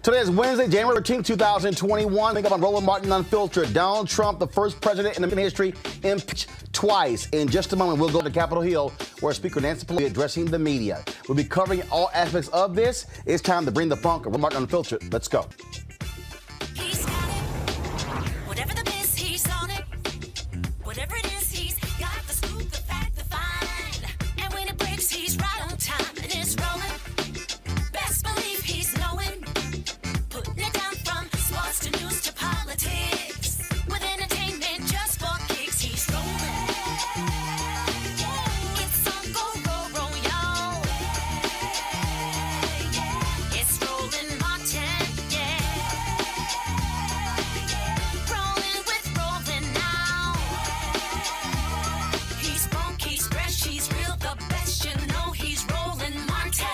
Today is Wednesday, January 13, 2021. Think up on Roland Martin Unfiltered. Donald Trump, the first president in American history, impeached twice. In just a moment, we'll go to Capitol Hill, where Speaker Nancy Pelosi is addressing the media. We'll be covering all aspects of this. It's time to bring the funk of Roland Martin Unfiltered. Let's go. He's got it. Whatever the biz, he's on it. Whatever it is, he's got the scoop, the fact, the find. And when it breaks, he's right on time and it's rolling. Best believe he's knowing. Putting it down from sports to news to politics. With entertainment just for kicks, he's rolling. It's on go, y'all. It's Roland Martin, rolling with Roland now. He's funk, he's fresh, he's real, the best, you know he's Roland Martin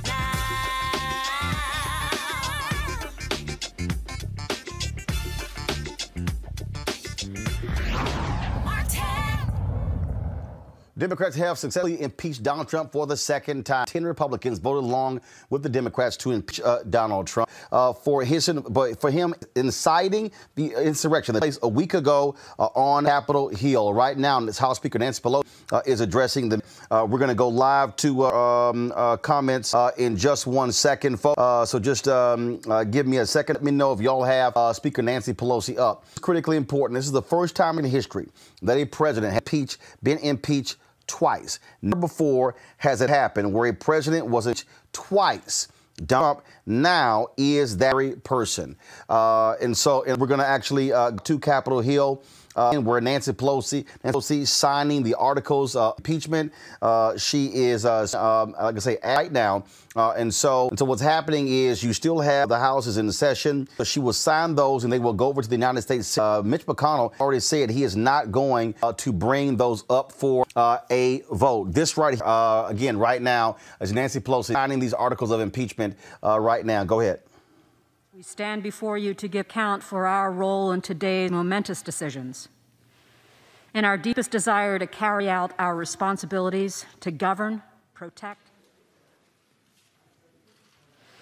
now. Democrats have successfully impeached Donald Trump for the second time. 10 Republicans voted along with the Democrats to impeach Donald Trump for him inciting the insurrection that took place a week ago on Capitol Hill. Right now, this House Speaker Nancy Pelosi is addressing the. We're going to go live to comments in just 1 second, folks. So just give me a second. Let me know if y'all have Speaker Nancy Pelosi up. It's critically important. This is the first time in history that a president has been impeached twice. Never before has it happened where a president was impeached twice. Trump now is that very person. And we're going to actually to Capitol Hill. Where Nancy Pelosi signing the articles of impeachment. She is, like I say, right now. And so what's happening is you still have the House is in session. She will sign those and they will go over to the United States. Mitch McConnell already said he is not going to bring those up for a vote. This right again, right now, is Nancy Pelosi signing these articles of impeachment right now. Go ahead. We stand before you to give account for our role in today's momentous decisions and our deepest desire to carry out our responsibilities to govern, protect,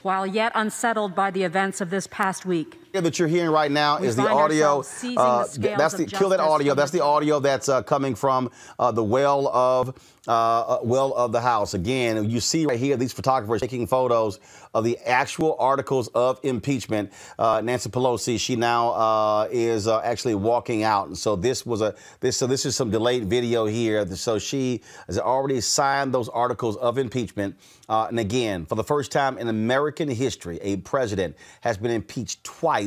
while yet unsettled by the events of this past week. That you're hearing right now is the audio. Kill that audio. That's the audio that's coming from the well of the House. Again, you see right here these photographers taking photos of the actual articles of impeachment. Nancy Pelosi, she now is actually walking out, and so this is some delayed video here. So she has already signed those articles of impeachment. And again, for the first time in American history, a president has been impeached twice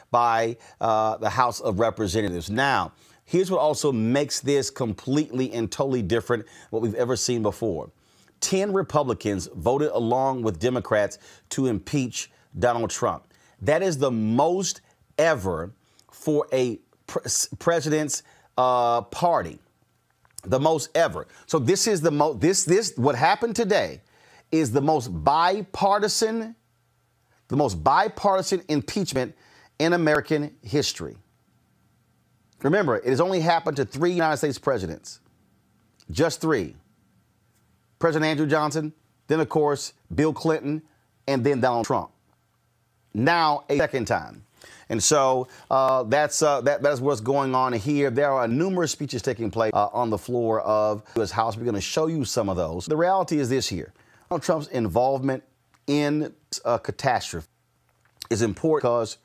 by the House of Representatives. Now, here's what also makes this completely and totally different than what we've ever seen before. 10 Republicans voted along with Democrats to impeach Donald Trump. That is the most ever for a president's party. The most ever. So this is the most, what happened today is the most bipartisan impeachment in American history. Remember, it has only happened to 3 United States presidents. Just 3. President Andrew Johnson, then, of course, Bill Clinton, and then Donald Trump. Now, a second time. And so that's what's going on here. There are numerous speeches taking place on the floor of this House. We're going to show you some of those. The reality is this here. Donald Trump's involvement in a catastrophe is important because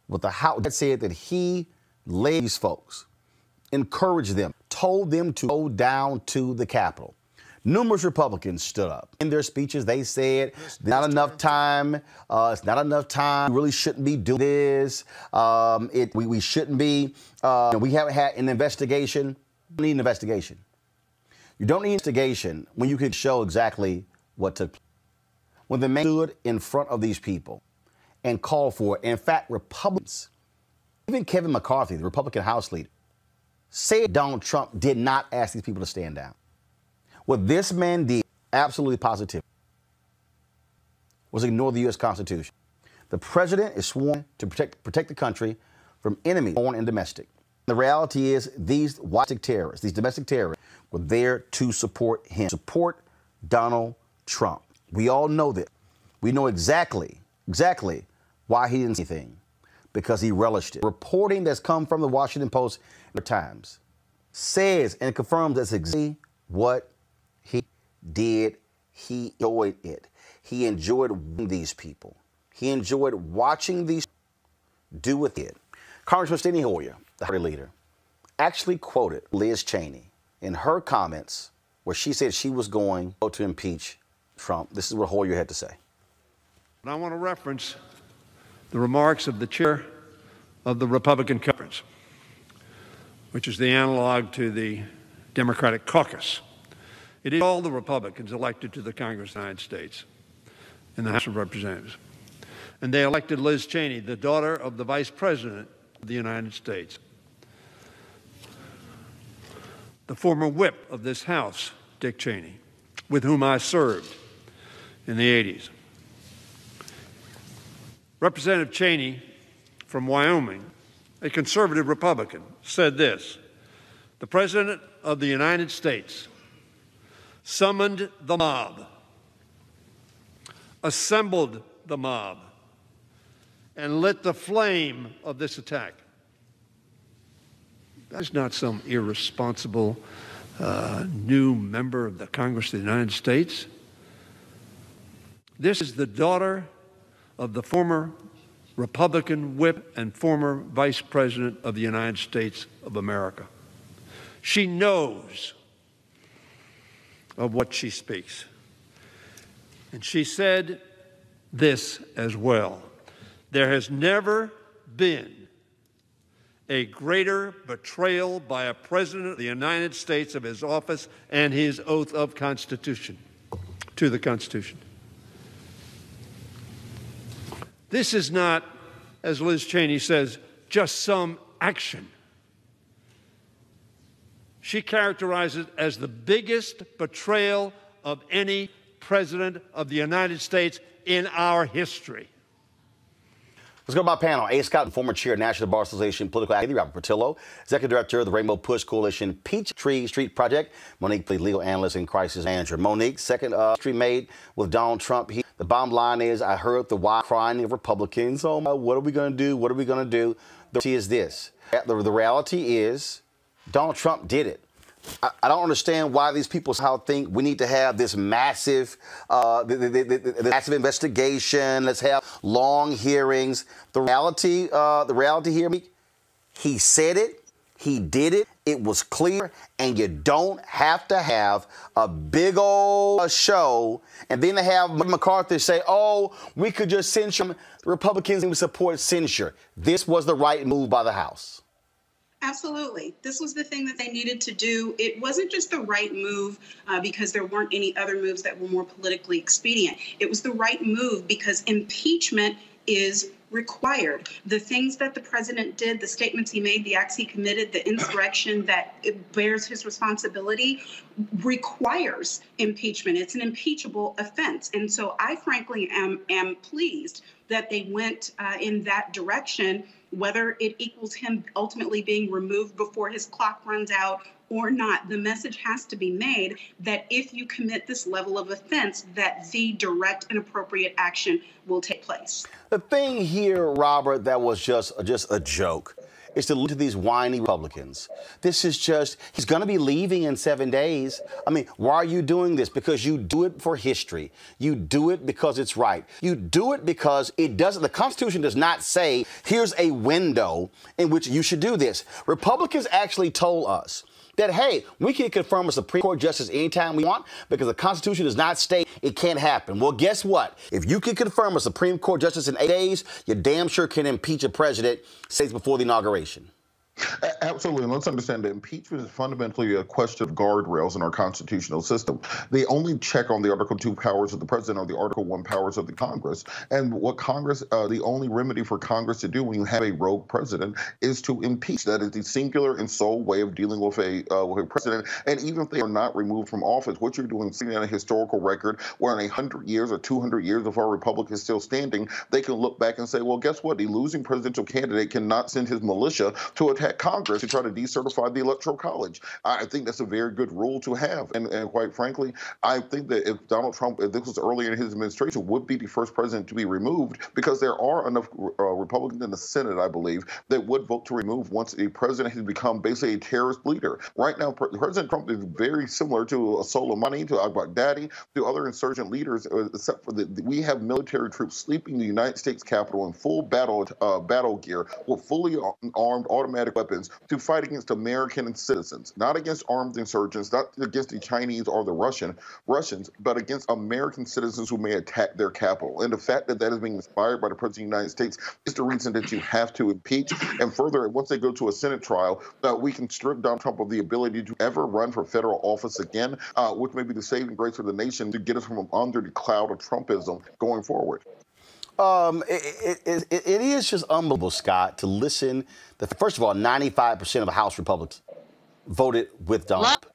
what the House said that he led these folks, encouraged them, told them to go down to the Capitol. Numerous Republicans stood up. In their speeches, they said, not enough time. It's not enough time. We really shouldn't be doing this. We shouldn't be. We haven't had an investigation. You don't need an investigation. You don't need an investigation when you can show exactly what took place. When the man stood in front of these people and called for it. In fact, Republicans, even Kevin McCarthy, the Republican House leader, said Donald Trump did not ask these people to stand down. What this man did, absolutely positive, was ignore the U.S. Constitution. The president is sworn to protect the country from enemies, foreign and domestic. The reality is these terrorists, these domestic terrorists, were there to support him, support Donald Trump. We all know that. We know exactly Why he didn't say anything? Because he relished it. Reporting that's come from the Washington Post and the Times says and confirms that's exactly what he did. He enjoyed it. He enjoyed these people. He enjoyed watching these do with it. Congressman Steny Hoyer, the party leader, actually quoted Liz Cheney in her comments where she said she was going to impeach Trump. This is what Hoyer had to say. And I want to reference the remarks of the chair of the Republican Conference, which is the analog to the Democratic caucus. It is all the Republicans elected to the Congress of the United States and the House of Representatives. And they elected Liz Cheney, the daughter of the Vice President of the United States, the former whip of this House, Dick Cheney, with whom I served in the 80s. Representative Cheney from Wyoming, a conservative Republican, said this: "The President of the United States summoned the mob, assembled the mob, and lit the flame of this attack." That's not some irresponsible new member of the Congress of the United States. This is the daughter of the former Republican whip and former Vice President of the United States of America. She knows of what she speaks. And she said this as well: "There has never been a greater betrayal by a president of the United States of his office and his oath of Constitution to the Constitution." This is not, as Liz Cheney says, just some action. She characterizes it as the biggest betrayal of any president of the United States in our history. Let's go to my panel. A. Scott, former chair of National Bar Association political activist, Robert Portillo, executive director of the Rainbow Push Coalition Peachtree Street Project, Monique, legal analyst and crisis manager. Monique, second history made with Donald Trump. The bottom line is, I heard the wild crying of Republicans. Oh, what are we going to do? What are we going to do? The reality is this. The reality is Donald Trump did it. I don't understand why these people somehow think we need to have this massive, massive investigation. Let's have long hearings. The reality here, he said it. He did it. It was clear, and you don't have to have a big old show and then to have McCarthy say, "Oh, we could just censure him." The Republicans would support censure. This was the right move by the House. Absolutely. This was the thing that they needed to do. It wasn't just the right move because there weren't any other moves that were more politically expedient. It was the right move because impeachment is required. The things that the president did, the statements he made, the acts he committed, the insurrection that bears his responsibility requires impeachment. It's an impeachable offense. And so I frankly am pleased that they went in that direction, whether it equals him ultimately being removed before his clock runs out or not. The message has to be made that if you commit this level of offense, that the direct and appropriate action will take place. The thing here, Robert, that was just a joke is to look to these whiny Republicans. This is just, he's going to be leaving in 7 days. I mean, why are you doing this? Because you do it for history. You do it because it's right. You do it because it doesn't, the Constitution does not say, here's a window in which you should do this. Republicans actually told us that, hey, we can confirm a Supreme Court justice anytime we want because the Constitution does not state it can't happen. Well, guess what? If you can confirm a Supreme Court justice in 8 days, you damn sure can impeach a president 6 days before the inauguration. Absolutely. And let's understand that impeachment is fundamentally a question of guardrails in our constitutional system. The only check on the Article 2 powers of the president are the Article 1 powers of the Congress. And what Congress, the only remedy for Congress to do when you have a rogue president is to impeach. That is the singular and sole way of dealing with a president. And even if they are not removed from office, what you're doing is sitting on a historical record where in 100 years or 200 years, if our republic is still standing, they can look back and say, well, guess what? The losing presidential candidate cannot send his militia to attack attack Congress to try to decertify the Electoral College. I think that's a very good rule to have. And quite frankly, I think that if Donald Trump, if this was earlier in his administration, would be the first president to be removed, because there are enough Republicans in the Senate, I believe, that would vote to remove once a president has become basically a terrorist leader. Right now, President Trump is very similar to a Soleimani, to al-Baghdadi, to other insurgent leaders, except for that we have military troops sleeping in the United States Capitol in full battle gear with fully armed automatic weapons to fight against American citizens, not against armed insurgents, not against the Chinese or the Russians, but against American citizens who may attack their capital. And the fact that that is being inspired by the President of the United States is the reason that you have to impeach. And further, once they go to a Senate trial, we can strip Donald Trump of the ability to ever run for federal office again, which may be the saving grace for the nation to get us from under the cloud of Trumpism going forward. It is just unbelievable, Scott, to listen. First of all, 95% of the House Republicans voted with Donald Trump.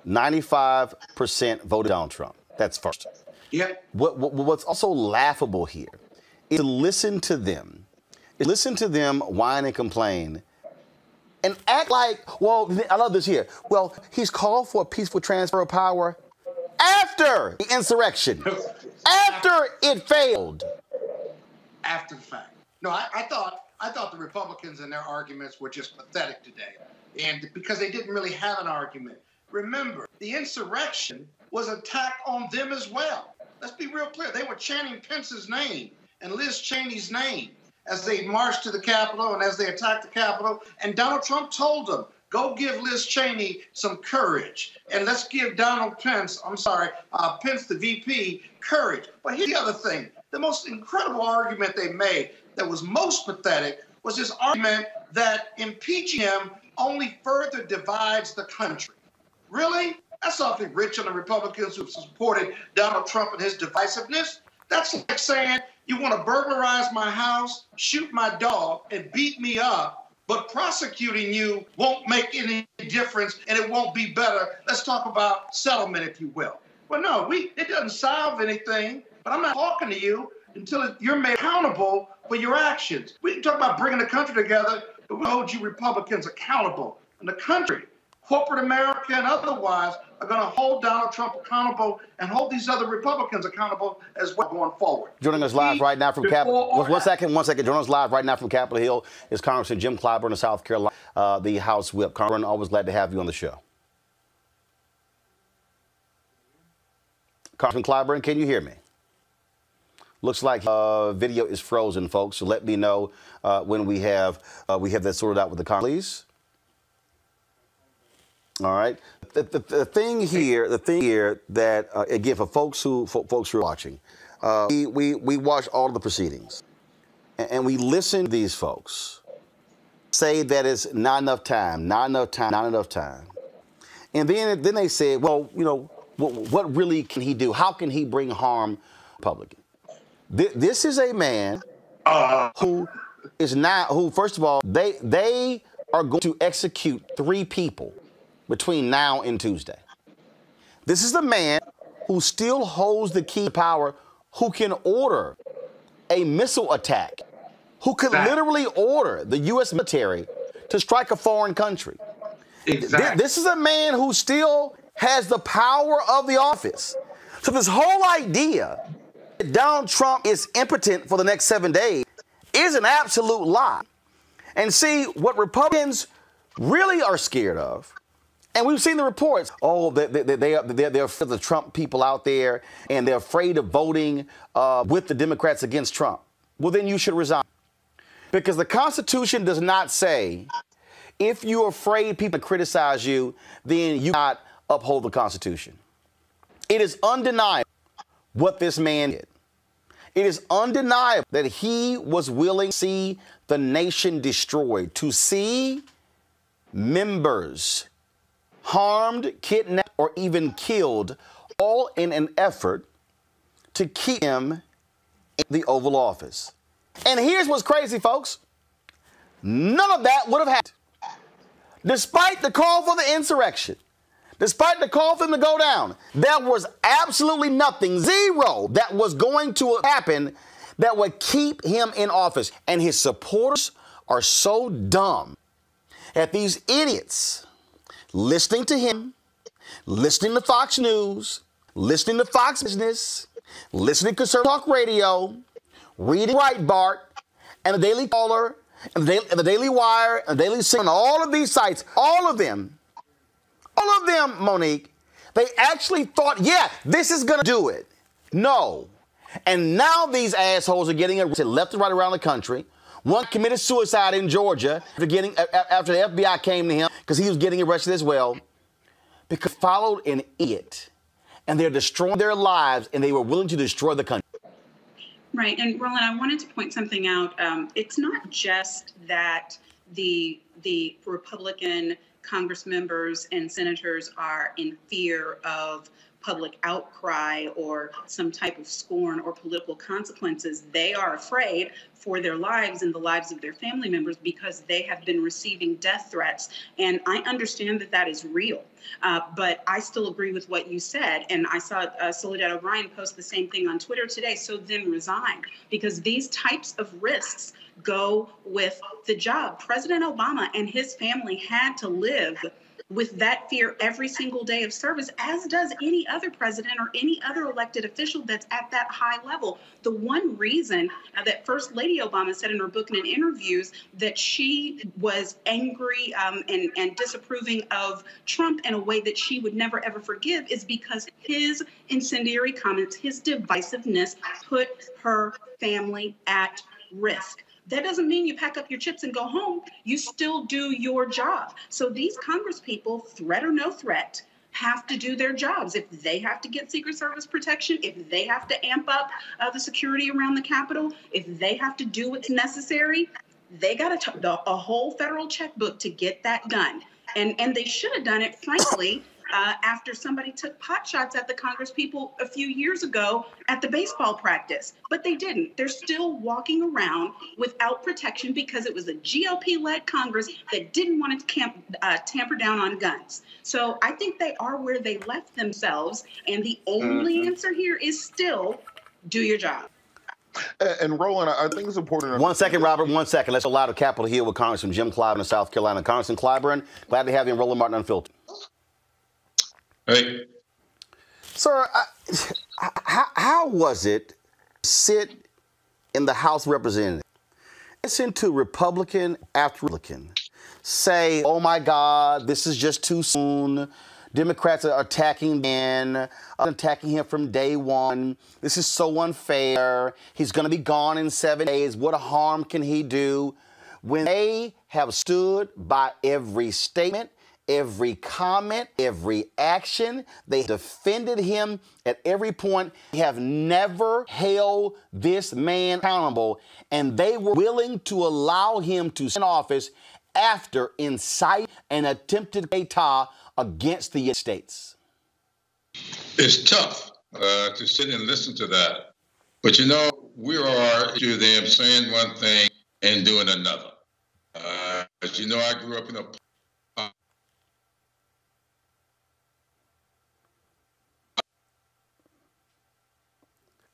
95% voted Donald Trump. That's first. Yeah. What's also laughable here is to listen to them. Whine and complain and act like, well, I love this here. Well, he's called for a peaceful transfer of power after the insurrection, after it failed. After the fact. No, I thought the Republicans and their arguments were just pathetic today, and because they didn't really have an argument. Remember, the insurrection was an attack on them as well. Let's be real clear. They were chanting Pence's name and Liz Cheney's name as they marched to the Capitol and as they attacked the Capitol. And Donald Trump told them, go give Liz Cheney some courage, and let's give Pence, the VP, courage. But here's the other thing. The most incredible argument they made that was most pathetic was this argument that impeaching him only further divides the country. Really? That's awfully rich on the Republicans who supported Donald Trump and his divisiveness. That's like saying you want to burglarize my house, shoot my dog, and beat me up, but prosecuting you won't make any difference and it won't be better. Let's talk about settlement, if you will. Well, no, it doesn't solve anything, but I'm not talking to you until you're made accountable for your actions. We can talk about bringing the country together, but we hold you Republicans accountable. And the country, corporate America and otherwise, are going to hold Donald Trump accountable and hold these other Republicans accountable as well going forward. Joining us live right now from Capitol. One second. Joining us live right now from Capitol Hill is Congressman Jim Clyburn of South Carolina, the House Whip. Congressman, always glad to have you on the show. Congressman Clyburn, can you hear me? Looks like video is frozen, folks. So let me know when we have that sorted out with the Congress, please. All right. The thing here that again for folks who are watching, we watch all of the proceedings, and we listen to these folks say that it's not enough time, and then they say, well, you know, what really can he do? How can he bring harm to the Republican? This is a man who first of all, they are going to execute 3 people between now and Tuesday. This is the man who still holds the key to power, who can order a missile attack, who could literally order the U.S. military to strike a foreign country. Exactly. This is a man who still has the power of the office. So this whole idea that Donald Trump is impotent for the next 7 days is an absolute lie. And see, what Republicans really are scared of, and we've seen the reports, they're afraid of the Trump people out there, and they're afraid of voting with the Democrats against Trump. Well, then you should resign. Because the Constitution does not say, if you're afraid people criticize you, then you cannot uphold the Constitution. It is undeniable what this man did. It is undeniable that he was willing to see the nation destroyed, to see members harmed, kidnapped, or even killed, all in an effort to keep him in the Oval Office. And here's what's crazy, folks. None of that would have happened. Despite the call for the insurrection, despite the call for him to go down, there was absolutely nothing, zero, that was going to happen that would keep him in office. And his supporters are so dumb at these idiots listening to him, listening to Fox News, listening to Fox Business, listening to Conservative Talk Radio, reading Breitbart, and the Daily Caller, and the Daily Wire, and the Daily Sun, all of these sites, all of them, Monique, they actually thought, yeah, this is going to do it. No. And now these assholes are getting arrested left and right around the country. One committed suicide in Georgia after the FBI came to him because he was getting arrested as well because he followed an idiot. And they're destroying their lives, and they were willing to destroy the country. Right. And Roland, I wanted to point something out. It's not just that the Republican Congress members and senators are in fear of public outcry or some type of scorn or political consequences. They are afraid for their lives and the lives of their family members because they have been receiving death threats. And I understand that that is real. But I still agree with what you said. And I saw Soledad O'Brien post the same thing on Twitter today. So then resign, because these types of risks go with the job. President Obama and his family had to live with that fear every single day of service, as does any other president or any other elected official that's at that high level. The one reason that First Lady Obama said in her book and in interviews that she was angry and disapproving of Trump in a way that she would never, ever forgive is because his incendiary comments, his divisiveness put her family at risk. That doesn't mean you pack up your chips and go home. You still do your job. So these Congress people, threat or no threat, have to do their jobs. If they have to get Secret Service protection, if they have to amp up the security around the Capitol, if they have to do what's necessary, they got a whole federal checkbook to get that done. And they should have done it, frankly, after somebody took pot shots at the Congress people a few years ago at the baseball practice. But they didn't. They're still walking around without protection because it was a GOP-led Congress that didn't want to tamper down on guns. So I think they are where they left themselves. And the only answer here is still do your job. And Roland, I think it's important. 1 second, Robert, 1 second. Let's allow the Capitol Hill with Congressman Jim Clyburn of South Carolina. Congressman Clyburn, glad to have you in Roland Martin Unfiltered. Hey. Sir, how was it to sit in the House of Representatives, listen to Republican after Republican say, oh my God, this is just too soon. Democrats are attacking him from day one. This is so unfair. He's going to be gone in 7 days. What harm can he do? When they have stood by every statement, every comment, every action, they defended him at every point. They have never held this man accountable, and they were willing to allow him to sit in office after inciting an attempted coup d'etat against the United States. It's tough to sit and listen to that. But, you know, we are to them saying one thing and doing another. As you know, I grew up in a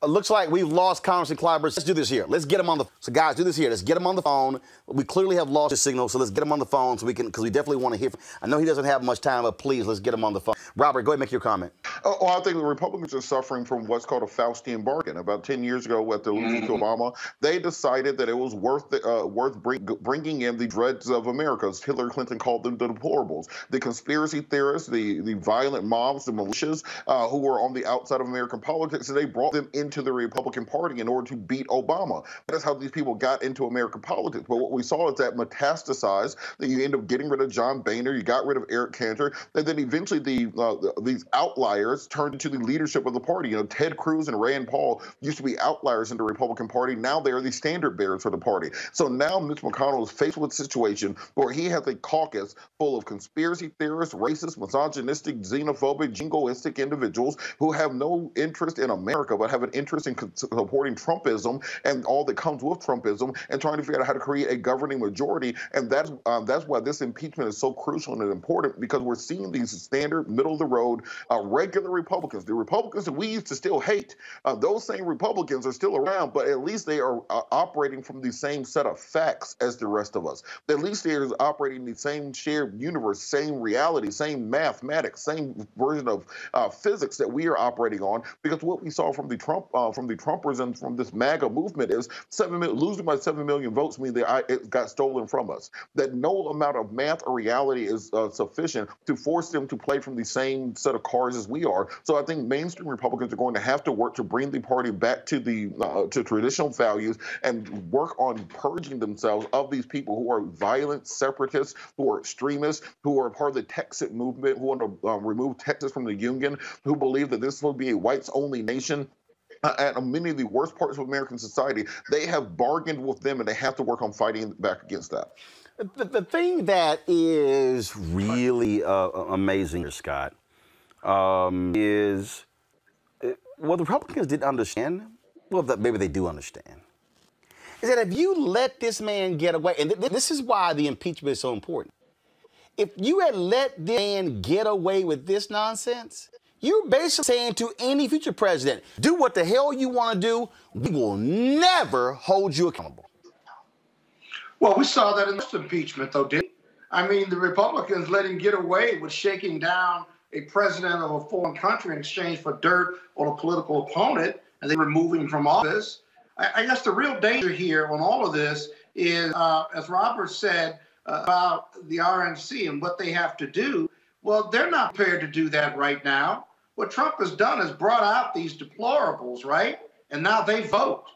looks like we've lost Congressman Clyburn. Let's do this here. Let's get him on the. So guys, do this here. Let's get him on the phone. We clearly have lost his signal, so let's get him on the phone so we can, because we definitely want to hear. I know he doesn't have much time, but please, let's get him on the phone. Robert, go ahead and make your comment. Oh, I think the Republicans are suffering from what's called a Faustian bargain. About 10 years ago, at the losing to Obama, they decided that it was worth bringing in the dregs of America, as Hillary Clinton called them, the deplorables, the conspiracy theorists, the violent mobs, the militias who were on the outside of American politics, and they brought them into the Republican Party in order to beat Obama. That's how these people got into American politics. But what we saw is that metastasized, that you end up getting rid of John Boehner, you got rid of Eric Cantor, and then eventually these outliers turned into the leadership of the party. You know, Ted Cruz and Rand Paul used to be outliers in the Republican Party. Now they are the standard bearers for the party. So now Mitch McConnell is faced with a situation where he has a caucus full of conspiracy theorists, racist, misogynistic, xenophobic, jingoistic individuals who have no interest in America but have an interest in supporting Trumpism and all that comes with Trumpism, and trying to figure out how to create a governing majority. And that's why this impeachment is so crucial and important, because we're seeing these standard middle middle of the road, regular Republicans, the Republicans that we used to still hate. Those same Republicans are still around, but at least they are operating from the same set of facts as the rest of us. At least they are operating the same shared universe, same reality, same mathematics, same version of physics that we are operating on. Because what we saw from the Trumpers and from this MAGA movement is losing by 7 million votes means that it got stolen from us. That no amount of math or reality is sufficient to force them to play from the same set of cards as we are. So I think mainstream Republicans are going to have to work to bring the party back to the to traditional values and work on purging themselves of these people who are violent separatists, who are extremists, who are part of the Texas movement, who want to remove Texas from the Union, who believe that this will be a whites-only nation. At many of the worst parts of American society, they have bargained with them, and they have to work on fighting back against that. The thing that is really amazing, Scott, is what the Republicans didn't understand, well, maybe they do understand, is that if you let this man get away, and this is why the impeachment is so important. If you had let this man get away with this nonsense, you're basically saying to any future president, do what the hell you want to do. We will never hold you accountable. Well, we saw that in this impeachment, though, didn't we? I mean, the Republicans let him get away with shaking down a president of a foreign country in exchange for dirt on a political opponent, and they remove him from office. I guess the real danger here on all of this is, as Robert said about the RNC and what they have to do, well, they're not prepared to do that right now. What Trump has done is brought out these deplorables, right? And now they vote.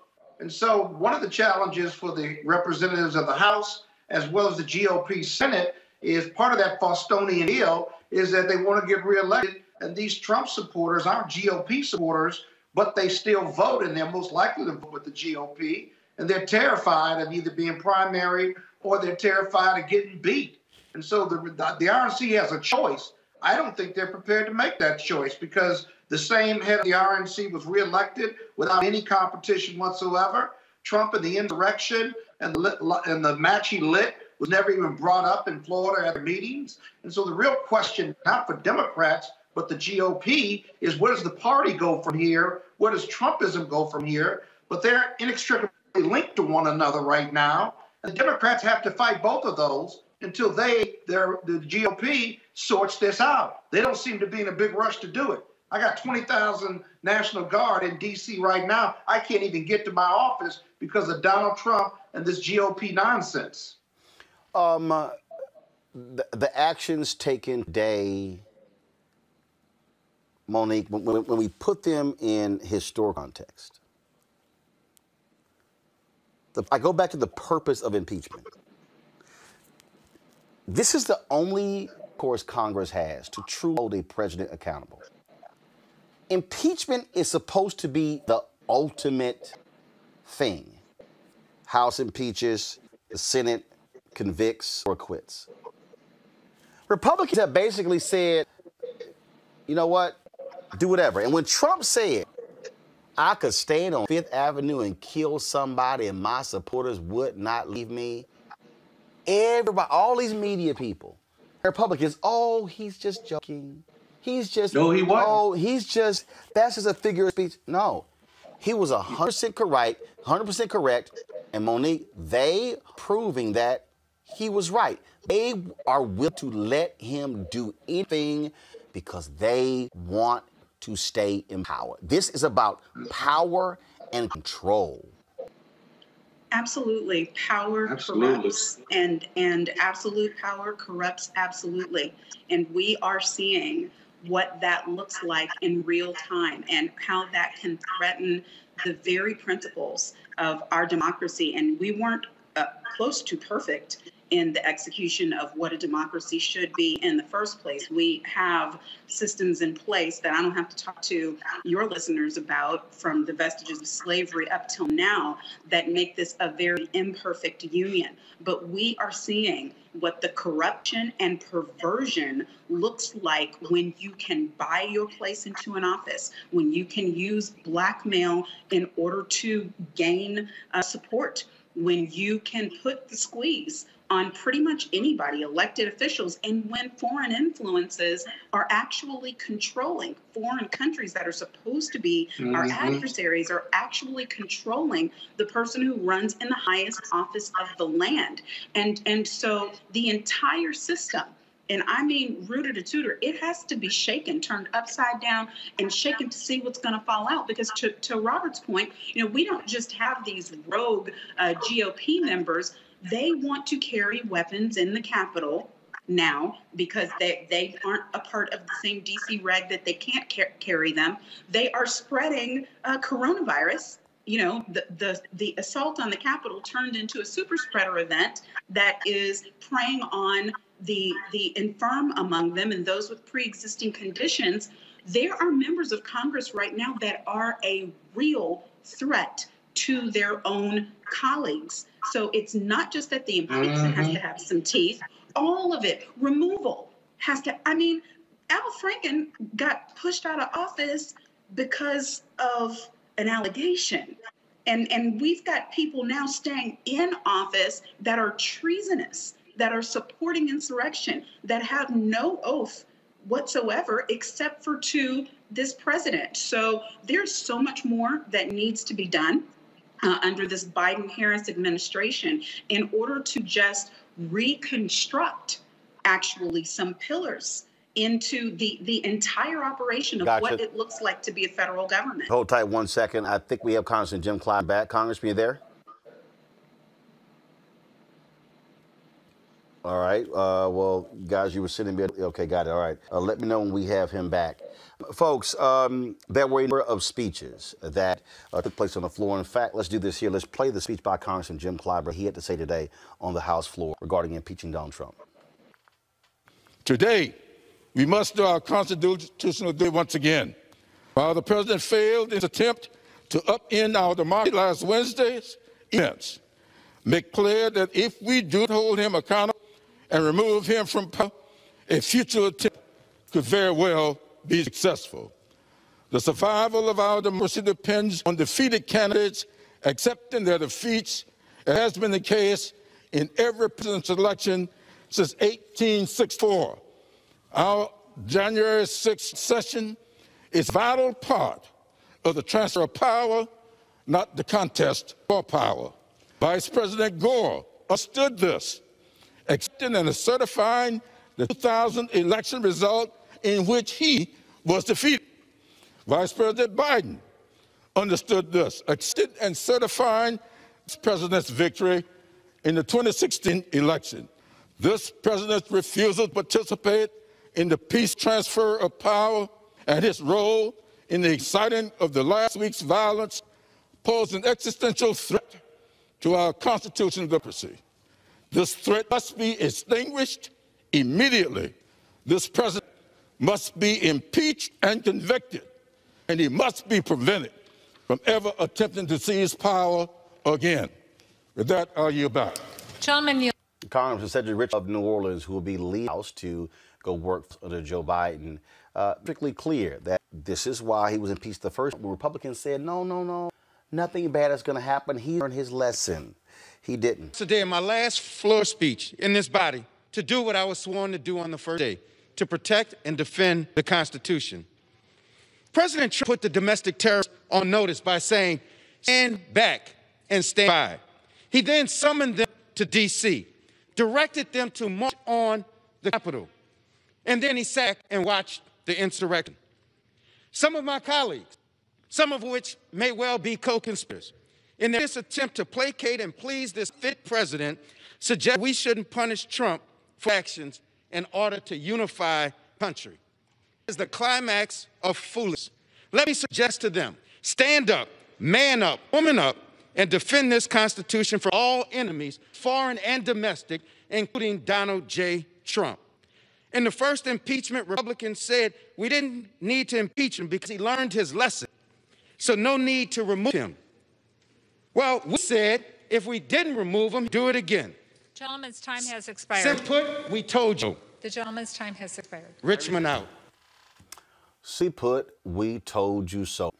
And so one of the challenges for the representatives of the House, as well as the GOP Senate, is part of that Faustonian deal is that they want to get reelected. And these Trump supporters aren't GOP supporters, but they still vote, and they're most likely to vote with the GOP. And they're terrified of either being primary or they're terrified of getting beat. And so the RNC has a choice. I don't think they're prepared to make that choice because the same head of the RNC was reelected without any competition whatsoever. Trump and the insurrection and the match he lit was never even brought up in Florida at the meetings. And so the real question, not for Democrats, but the GOP, is where does the party go from here? Where does Trumpism go from here? But they're inextricably linked to one another right now. And the Democrats have to fight both of those until the GOP sorts this out. They don't seem to be in a big rush to do it. I got 20,000 National Guard in D.C. right now. I can't even get to my office because of Donald Trump and this GOP nonsense. The actions taken today, Monique, when we put them in historical context, I go back to the purpose of impeachment. This is the only course Congress has to truly hold a president accountable. Impeachment is supposed to be the ultimate thing. House impeaches, the Senate convicts or acquits. Republicans have basically said, you know what, do whatever. And when Trump said, I could stand on Fifth Avenue and kill somebody and my supporters would not leave me, everybody, all these media people, Republicans, oh, he's just joking. He's just, no, he wasn't. Oh, that's just a figure of speech. No, he was 100% correct, 100% correct. And Monique, they proving that he was right. They are willing to let him do anything because they want to stay in power. This is about power and control. Absolutely. Power corrupts, and absolute power corrupts absolutely. And we are seeing what that looks like in real time and how that can threaten the very principles of our democracy. And we weren't close to perfect in the execution of what a democracy should be in the first place. We have systems in place that I don't have to talk to your listeners about from the vestiges of slavery up till now that make this a very imperfect union. But we are seeing what the corruption and perversion looks like when you can buy your place into an office, when you can use blackmail in order to gain support. when you can put the squeeze on pretty much anybody, elected officials, and when foreign influences are actually controlling foreign countries that are supposed to be our adversaries, are actually controlling the person who runs in the highest office of the land. And so the entire system, and I mean rooter to tutor, it has to be shaken, turned upside down, and shaken to see what's going to fall out. Because to Robert's point, we don't just have these rogue GOP members. They want to carry weapons in the Capitol now because they aren't a part of the same DC reg that they can't carry them. They are spreading coronavirus. The assault on the Capitol turned into a super spreader event that is preying on the infirm among them and those with pre-existing conditions. There are members of Congress right now that are a real threat to their own colleagues. So it's not just that the impeachment has to have some teeth. All of it, removal has to. I mean, Al Franken got pushed out of office because of an allegation. And we've got people now staying in office that are treasonous, that are supporting insurrection, that have no oath whatsoever except for to this president. So there's so much more that needs to be done under this Biden-Harris administration in order to just reconstruct actually some pillars into the entire operation of what it looks like to be a federal government. Hold tight 1 second. I think we have Congressman Jim Clyburn back. Congressman, you there? All right. Well, guys, you were sitting there. Okay, got it. All right. Let me know when we have him back. Folks, there were a number of speeches that took place on the floor. In fact, let's do this here. Let's play the speech by Congressman Jim Clyburn. He had to say today on the House floor regarding impeaching Donald Trump. Today, we must do our constitutional duty once again. While the president failed in his attempt to upend our democracy last Wednesday's events, make clear that if we do hold him accountable and remove him from power, a future attempt could very well be successful. The survival of our democracy depends on defeated candidates accepting their defeats. It has been the case in every presidential election since 1864. Our January 6th session is a vital part of the transfer of power, not the contest for power. Vice President Gore understood this, accepting and certifying the 2000 election result in which he was defeated. Vice President Biden understood this, accepted and certifying the president's victory in the 2016 election. This president's refusal to participate in the peace transfer of power and his role in the inciting of the last week's violence pose an existential threat to our constitutional democracy. This threat must be extinguished immediately. This president must be impeached and convicted, and he must be prevented from ever attempting to seize power again. With that, I'll yield back. Congressman Cedric Rich of New Orleans, who will be leading the House to go work under Joe Biden, particularly clear that this is why he was impeached the first. The Republicans said, no, nothing bad is going to happen. He learned his lesson. He didn't. Today, in my last floor speech in this body, to do what I was sworn to do on the first day, to protect and defend the Constitution. President Trump put the domestic terrorists on notice by saying, stand back and stand by. He then summoned them to D.C., directed them to march on the Capitol, and then he sat and watched the insurrection. Some of my colleagues, some of which may well be co-conspirators, in this attempt to placate and please this fit president, suggest we shouldn't punish Trump for actions in order to unify the country. It's the climax of foolishness. Let me suggest to them, stand up, man up, woman up, and defend this Constitution from all enemies, foreign and domestic, including Donald J. Trump. In the first impeachment, Republicans said we didn't need to impeach him because he learned his lesson, so no need to remove him. Well, we said if we didn't remove him, do it again. Gentleman's time has expired. Simply put, we told you. The gentleman's time has expired. Richmond out. See put, we told you so.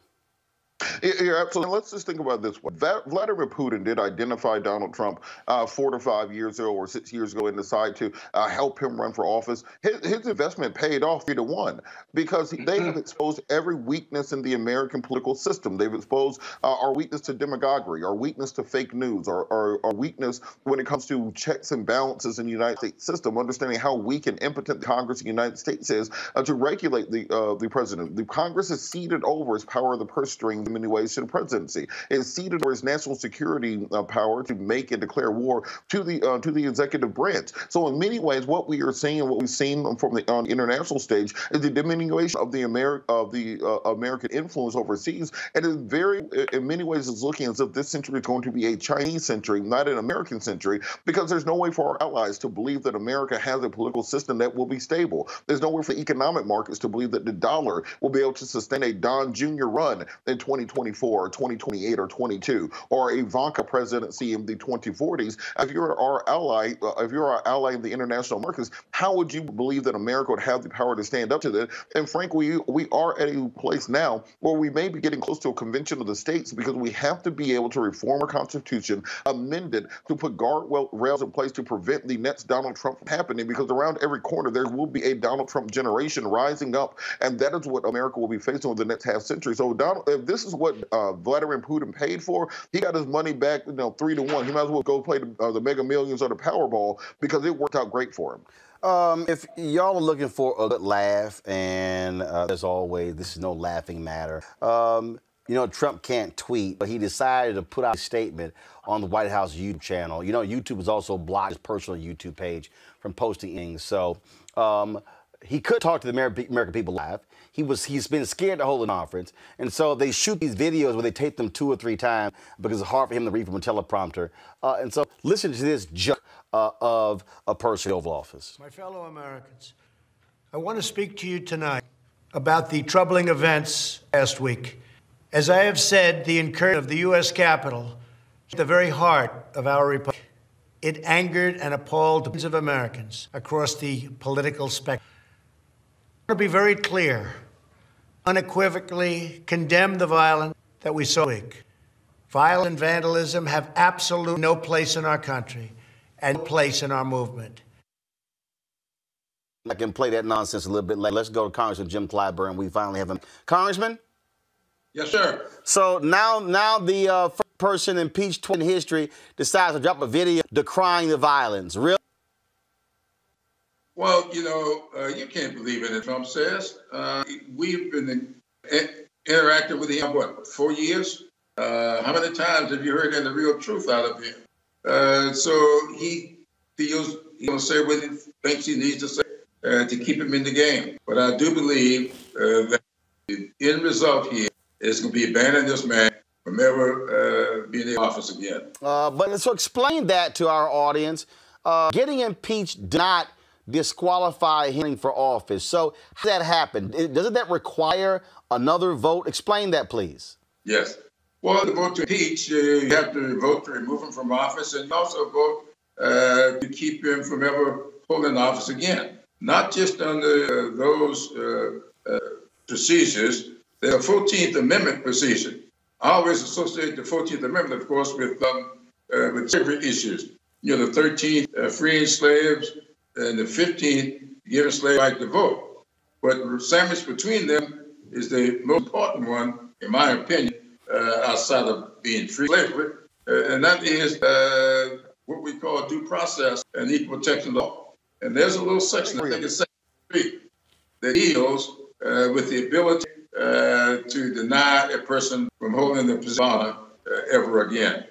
Yeah, absolutely. Let's just think about this one. Vladimir Putin did identify Donald Trump 4 to 5 years ago or 6 years ago and decide to help him run for office. His investment paid off 3 to 1 because they have exposed every weakness in the American political system. They've exposed our weakness to demagoguery, our weakness to fake news, our weakness when it comes to checks and balances in the United States system, understanding how weak and impotent the Congress of the United States is to regulate the president. The Congress is ceded over its power of the purse strings in many ways to the presidency. It's ceded over its national security power to make and declare war to the executive branch. So in many ways, what we are seeing and what we've seen from the international stage is the diminution of the American influence overseas, and in many ways, it's looking as if this century is going to be a Chinese century, not an American century, because there's no way for our allies to believe that America has a political system that will be stable. There's no way for economic markets to believe that the dollar will be able to sustain a Don Jr. run in 2024 or 2028 or 22, or a Ivanka presidency in the 2040s. If you're our ally in the international markets, how would you believe that America would have the power to stand up to that? And frankly, we are at a place now where we may be getting close to a convention of the states because we have to be able to reform our Constitution, amend it to put guardrails in place to prevent the next Donald Trump from happening, because around every corner there will be a Donald Trump generation rising up, and that is what America will be facing over the next half century. So if this is what Vladimir Putin paid for, he got his money back 3 to 1. He might as well go play the Mega Millions or the Powerball because it worked out great for him. If y'all are looking for a good laugh, and as always, this is no laughing matter. Trump can't tweet, but he decided to put out a statement on the White House YouTube channel. YouTube has also blocked his personal YouTube page from posting things. So he could talk to the American people live. He's been scared to hold a conference, and so they shoot these videos where they tape them 2 or 3 times because it's hard for him to read from a teleprompter. And so listen to this joke of a person in the Oval Office. My fellow Americans, I want to speak to you tonight about the troubling events last week. As I have said, the incursion of the U.S. Capitol at the very heart of our republic. It angered and appalled millions of Americans across the political spectrum. I want to be very clear, unequivocally condemn the violence that we saw last week. Violence and vandalism have absolutely no place in our country and no place in our movement. I can play that nonsense a little bit later. Let's go to Congressman Jim Clyburn. We finally have him. Congressman? Yes, sir. So now the first person impeached in history decides to drop a video decrying the violence. Really? Well, you can't believe anything Trump says. We've been interacting with him, 4 years? How many times have you heard any real truth out of him? So he feels he's going to say what he thinks he needs to say to keep him in the game. But I do believe that the end result here is going to be banning this man from ever being in office again. But so explain that to our audience. Getting impeached did not disqualify him for office. So how did that happen? Doesn't that require another vote? Explain that, please. Yes. Well, to vote to impeach, you have to vote to remove him from office, and you also vote to keep him from ever holding office again. Not just under those procedures. The 14th Amendment procedure. I always associate the 14th Amendment, of course, with slavery issues. The 13th, freeing slaves, and the 15th, giving slaves right to vote. But the sandwich between them is the most important one, in my opinion, outside of being free slavery, and that is what we call due process and equal protection law. And there's a little section, I think it's Section 3, that deals with the ability to deny a person from holding the position of honor ever again.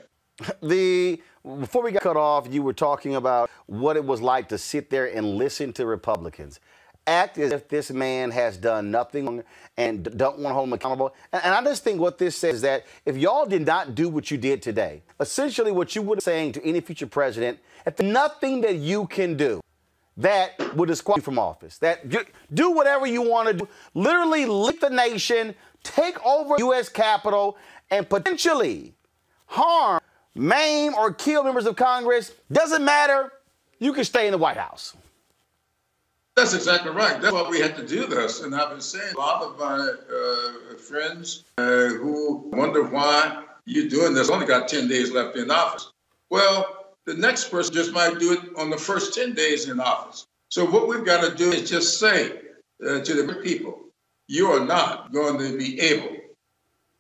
Before we got cut off, you were talking about what it was like to sit there and listen to Republicans act as if this man has done nothing wrong and don't want to hold him accountable. And I just think what this says is that if y'all did not do what you did today, essentially what you would be saying to any future president, if there's nothing that you can do that would disqualify you from office, that do whatever you want to do, literally lead the nation, take over U.S. Capitol, and potentially harm, maim, or kill members of Congress, doesn't matter, you can stay in the White House. That's exactly right. That's why we had to do this. And I've been saying, a lot of my friends who wonder why you're doing this only got 10 days left in office. Well, the next person just might do it on the first 10 days in office. So what we've got to do is just say to the people, you are not going to be able to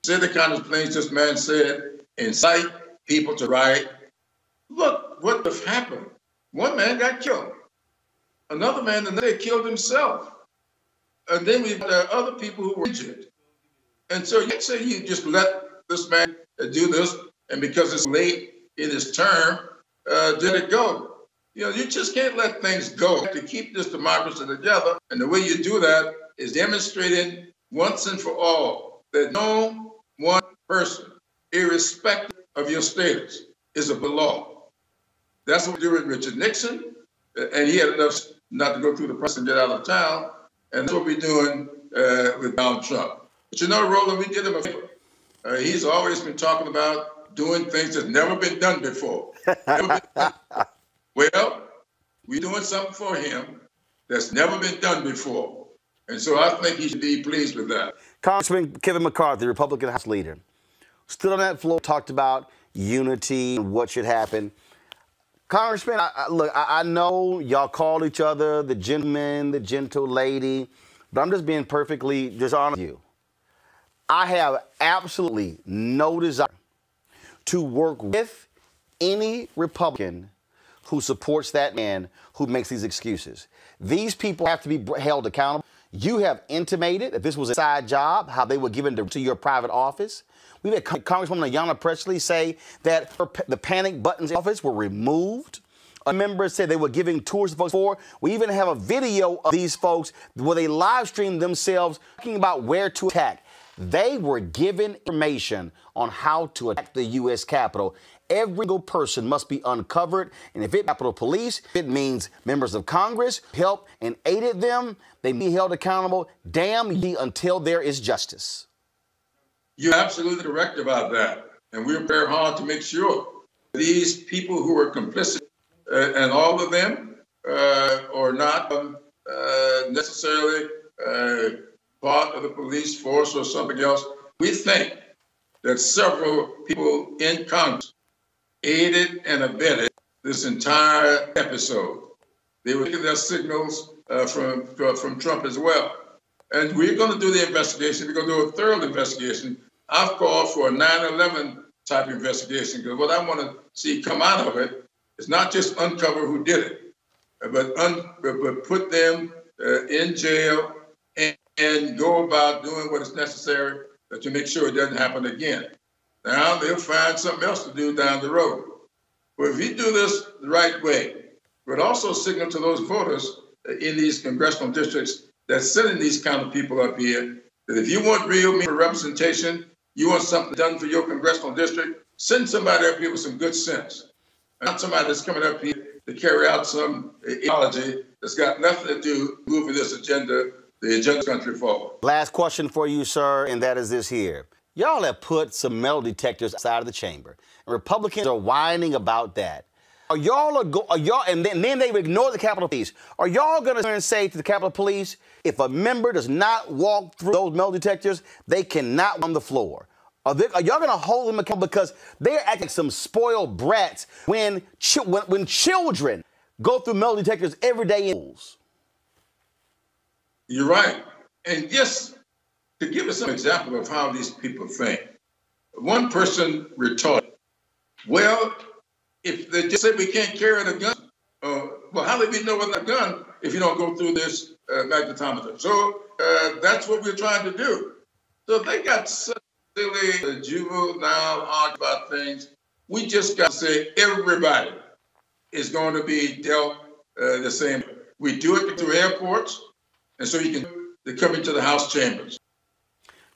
say the kind of things this man said, incite people to riot. Look what happened. One man got killed. Another man the next day killed himself. And then we've got other people who were injured. And so you say you just let this man do this, and because it's late in his term, let it go. You know, you just can't let things go to keep this democracy together. And the way you do that is demonstrating once and for all that no one person, irrespective of your status, is above the law. That's what we do with Richard Nixon, and he had enough not to go through the press and get out of town. And that's what we're doing with Donald Trump. But you know, Roland, we did him a favor. He's always been talking about doing things that's never been done before. Well, we're doing something for him that's never been done before. And so I think he should be pleased with that. Congressman Kevin McCarthy, Republican House leader, stood on that floor, talked about unity and what should happen. Congressman, look, I know y'all call each other the gentleman, the gentle lady, but I'm just being perfectly dishonest with you. I have absolutely no desire to work with any Republican who supports that man who makes these excuses. These people have to be held accountable. You have intimated that this was a side job, how they were given to your private office. We've had Congresswoman Ayanna Pressley say that the panic buttons in office were removed. A member said they were giving tours to folks before. We even have a video of these folks where they live streamed themselves talking about where to attack. They were given information on how to attack the U.S. Capitol. Every single person must be uncovered. And if it's Capitol Police, it means members of Congress helped and aided them. They be held accountable. Damn ye until there is justice. You're absolutely correct about that. And we're very hard to make sure these people who are complicit, and all of them are not necessarily part of the police force or something else. We think that several people in Congress aided and abetted this entire episode. They were getting their signals from Trump as well. And we're going to do the investigation. We're going to do a thorough investigation. I've called for a 9/11 type investigation because what I want to see come out of it is not just uncover who did it, but put them in jail and go about doing what is necessary to make sure it doesn't happen again. Now they'll find something else to do down the road. But if you do this the right way, but also signal to those voters in these congressional districts that's sending these kind of people up here, that if you want real representation, you want something done for your congressional district, send somebody up here with some good sense. Not somebody that's coming up here to carry out some ideology that's got nothing to do with moving this agenda, the agenda country forward. Last question for you, sir, and that is this here. Y'all have put some metal detectors outside of the chamber, and Republicans are whining about that. And then they would ignore the Capitol Police. Are y'all going to say to the Capitol Police, if a member does not walk through those metal detectors, they cannot on the floor? Are y'all going to hold them accountable because they're acting like some spoiled brats when children go through metal detectors every day in schools? You're right. And just to give us some example of how these people think, one person retorted, well, if they just say we can't carry the gun, well, how do we know what's a gun if you don't go through this magnetometer? So that's what we're trying to do. So they got such silly juvenile argument about things. We just got to say everybody is going to be dealt the same. We do it through airports, and so you can come into the House chambers.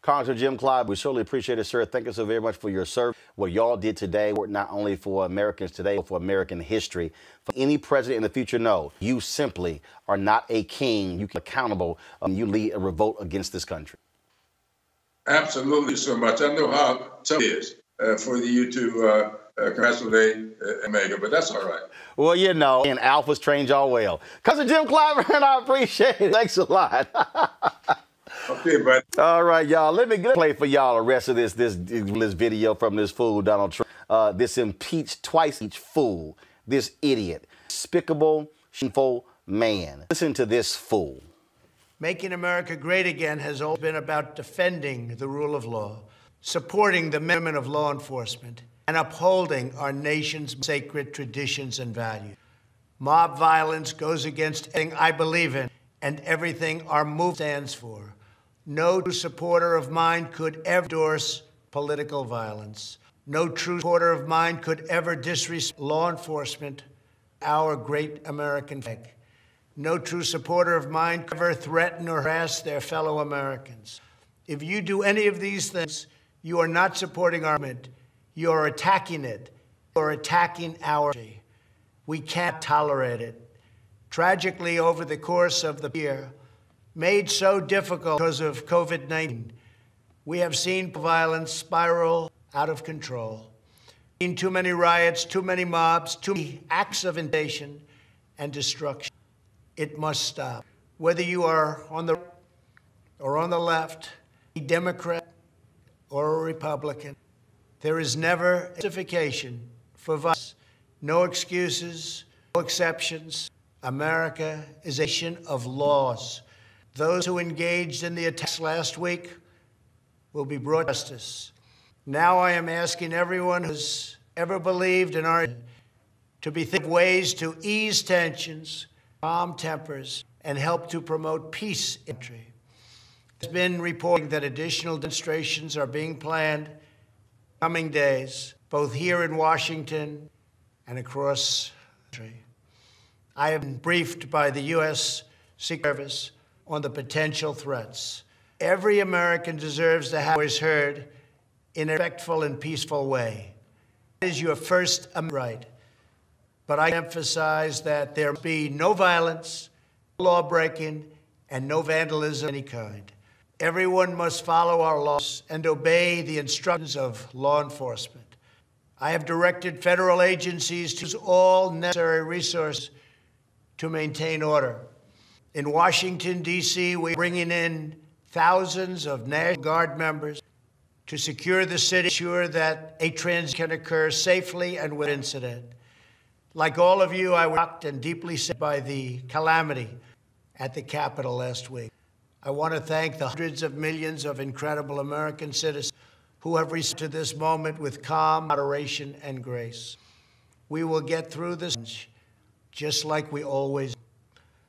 Congressman Jim Clyburn, we certainly appreciate it, sir. Thank you so very much for your service. What y'all did today, not only for Americans today, but for American history. For any president in the future, no, you simply are not a king. You are accountable. You lead a revolt against this country. Absolutely so much. I know how tough it is. for you to congratulate Omega, but that's all right. Well, you know, and Alpha's trained y'all well. Cousin Jim Clyburn, I appreciate it. Thanks a lot. Okay, bud. All right, y'all. Let me play for y'all the rest of this video from this fool, Donald Trump. This impeached twice each fool, this idiot, despicable, shameful man. Listen to this fool. Making America great again has always been about defending the rule of law, supporting the men of law enforcement, and upholding our nation's sacred traditions and values. Mob violence goes against everything I believe in and everything our movement stands for. No true supporter of mine could ever endorse political violence. No true supporter of mine could ever disrespect law enforcement, our great American flag. No true supporter of mine could ever threaten or harass their fellow Americans. If you do any of these things, you are not supporting our movement. You are attacking it. You are attacking our country. We can't tolerate it. Tragically, over the course of the year, made so difficult because of COVID-19, we have seen violence spiral out of control. Seen too many riots, too many mobs, too many acts of invasion and destruction. It must stop. Whether you are on the right or on the left, a Democrat or a Republican, there is never justification for violence. No excuses, no exceptions. America is a nation of laws. Those who engaged in the attacks last week will be brought to justice. Now I am asking everyone who's ever believed in our to be thinking of ways to ease tensions, calm tempers, and help to promote peace in the country. There's been reporting that additional demonstrations are being planned in coming days, both here in Washington and across the country. I have been briefed by the U.S. Secret Service on the potential threats. Every American deserves to have voice heard in a respectful and peaceful way. That is your first right. But I emphasize that there be no violence, no law-breaking, and no vandalism of any kind. Everyone must follow our laws and obey the instructions of law enforcement. I have directed federal agencies to use all necessary resources to maintain order. In Washington, D.C., we're bringing in thousands of National Guard members to secure the city, ensure that a transit can occur safely and without incident. Like all of you, I was shocked and deeply saddened by the calamity at the Capitol last week. I want to thank the hundreds of millions of incredible American citizens who have responded to this moment with calm, moderation, and grace. We will get through this just like we always do.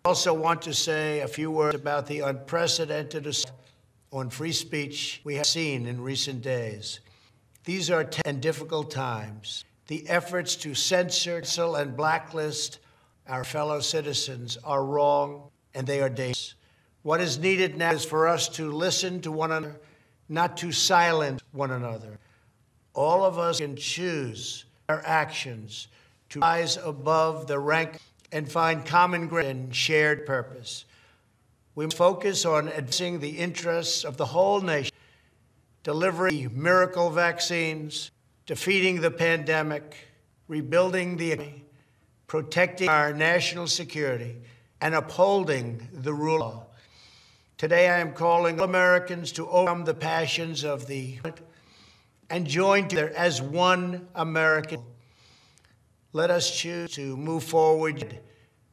I also want to say a few words about the unprecedented assault on free speech we have seen in recent days. These are tense and difficult times. The efforts to censor, cancel, and blacklist our fellow citizens are wrong, and they are dangerous. What is needed now is for us to listen to one another, not to silence one another. All of us can choose our actions to rise above the rank and find common ground and shared purpose. We must focus on advancing the interests of the whole nation, delivering miracle vaccines, defeating the pandemic, rebuilding the economy, protecting our national security, and upholding the rule of law. Today I am calling all Americans to overcome the passions of the and join together as one American. Let us choose to move forward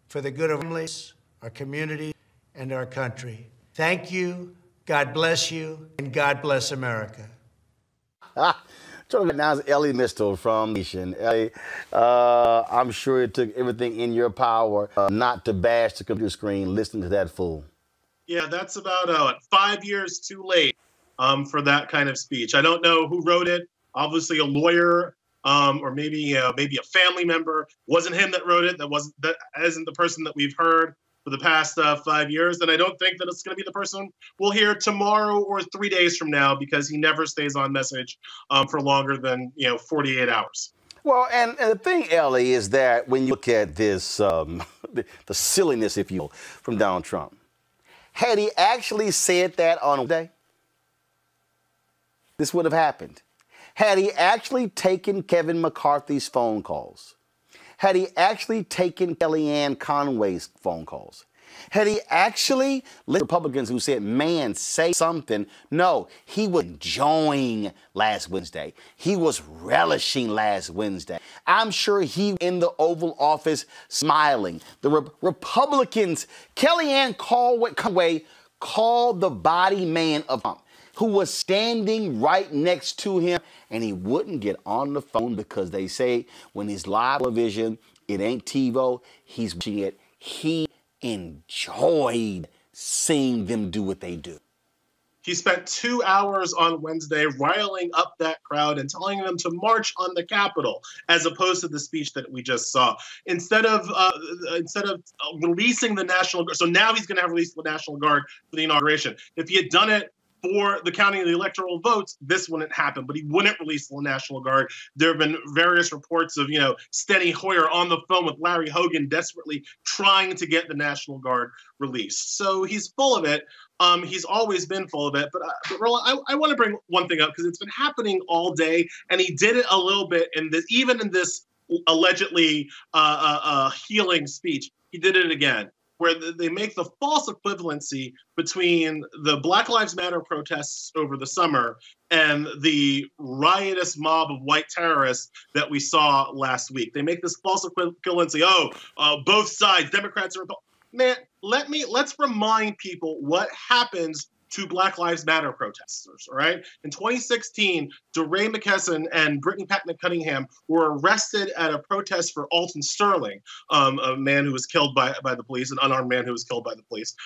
for the good of our families, our community, and our country. Thank you, God bless you, and God bless America. Now it's Ellie Mistel from Nation. Ellie, I'm sure it took everything in your power not to bash the computer screen listening to that fool. Yeah, that's about 5 years too late for that kind of speech. I don't know who wrote it. Obviously, a lawyer or maybe a family member. Wasn't him that wrote it. That isn't the person that we've heard for the past 5 years. And I don't think that it's going to be the person we'll hear tomorrow or 3 days from now, because he never stays on message for longer than 48 hours. Well, and the thing, Ellie, is that when you look at this, the silliness, if you will, from Donald Trump, had he actually said that on a day, this would have happened. Had he actually taken Kevin McCarthy's phone calls? Had he actually taken Kellyanne Conway's phone calls? Had he actually listened to Republicans who said, man, say something? No, he was enjoying last Wednesday. He was relishing last Wednesday. I'm sure he in the Oval Office smiling. The Republicans, Kellyanne Conway called the body man of Trump, who was standing right next to him, and he wouldn't get on the phone because they say when he's live television, it ain't TiVo, he's watching it. He enjoyed seeing them do what they do. He spent 2 hours on Wednesday riling up that crowd and telling them to march on the Capitol, as opposed to the speech that we just saw. Instead of releasing the National Guard, so now he's going to have released the National Guard for the inauguration. If he had done it for the counting of the electoral votes, this wouldn't happen, but he wouldn't release the National Guard. There have been various reports of, Steny Hoyer on the phone with Larry Hogan desperately trying to get the National Guard released. So he's full of it. He's always been full of it. But Roland, I want to bring one thing up because it's been happening all day, and he did it a little bit in this, even in this allegedly healing speech. He did it again, where they make the false equivalency between the Black Lives Matter protests over the summer and the riotous mob of white terrorists that we saw last week. They make this false equivalency. Both sides, Democrats and Republicans. Man, let's remind people what happens to Black Lives Matter protesters, all right? In 2016, DeRay McKesson and Brittany Packman Cunningham were arrested at a protest for Alton Sterling, a man who was killed by the police, an unarmed man who was killed by the police,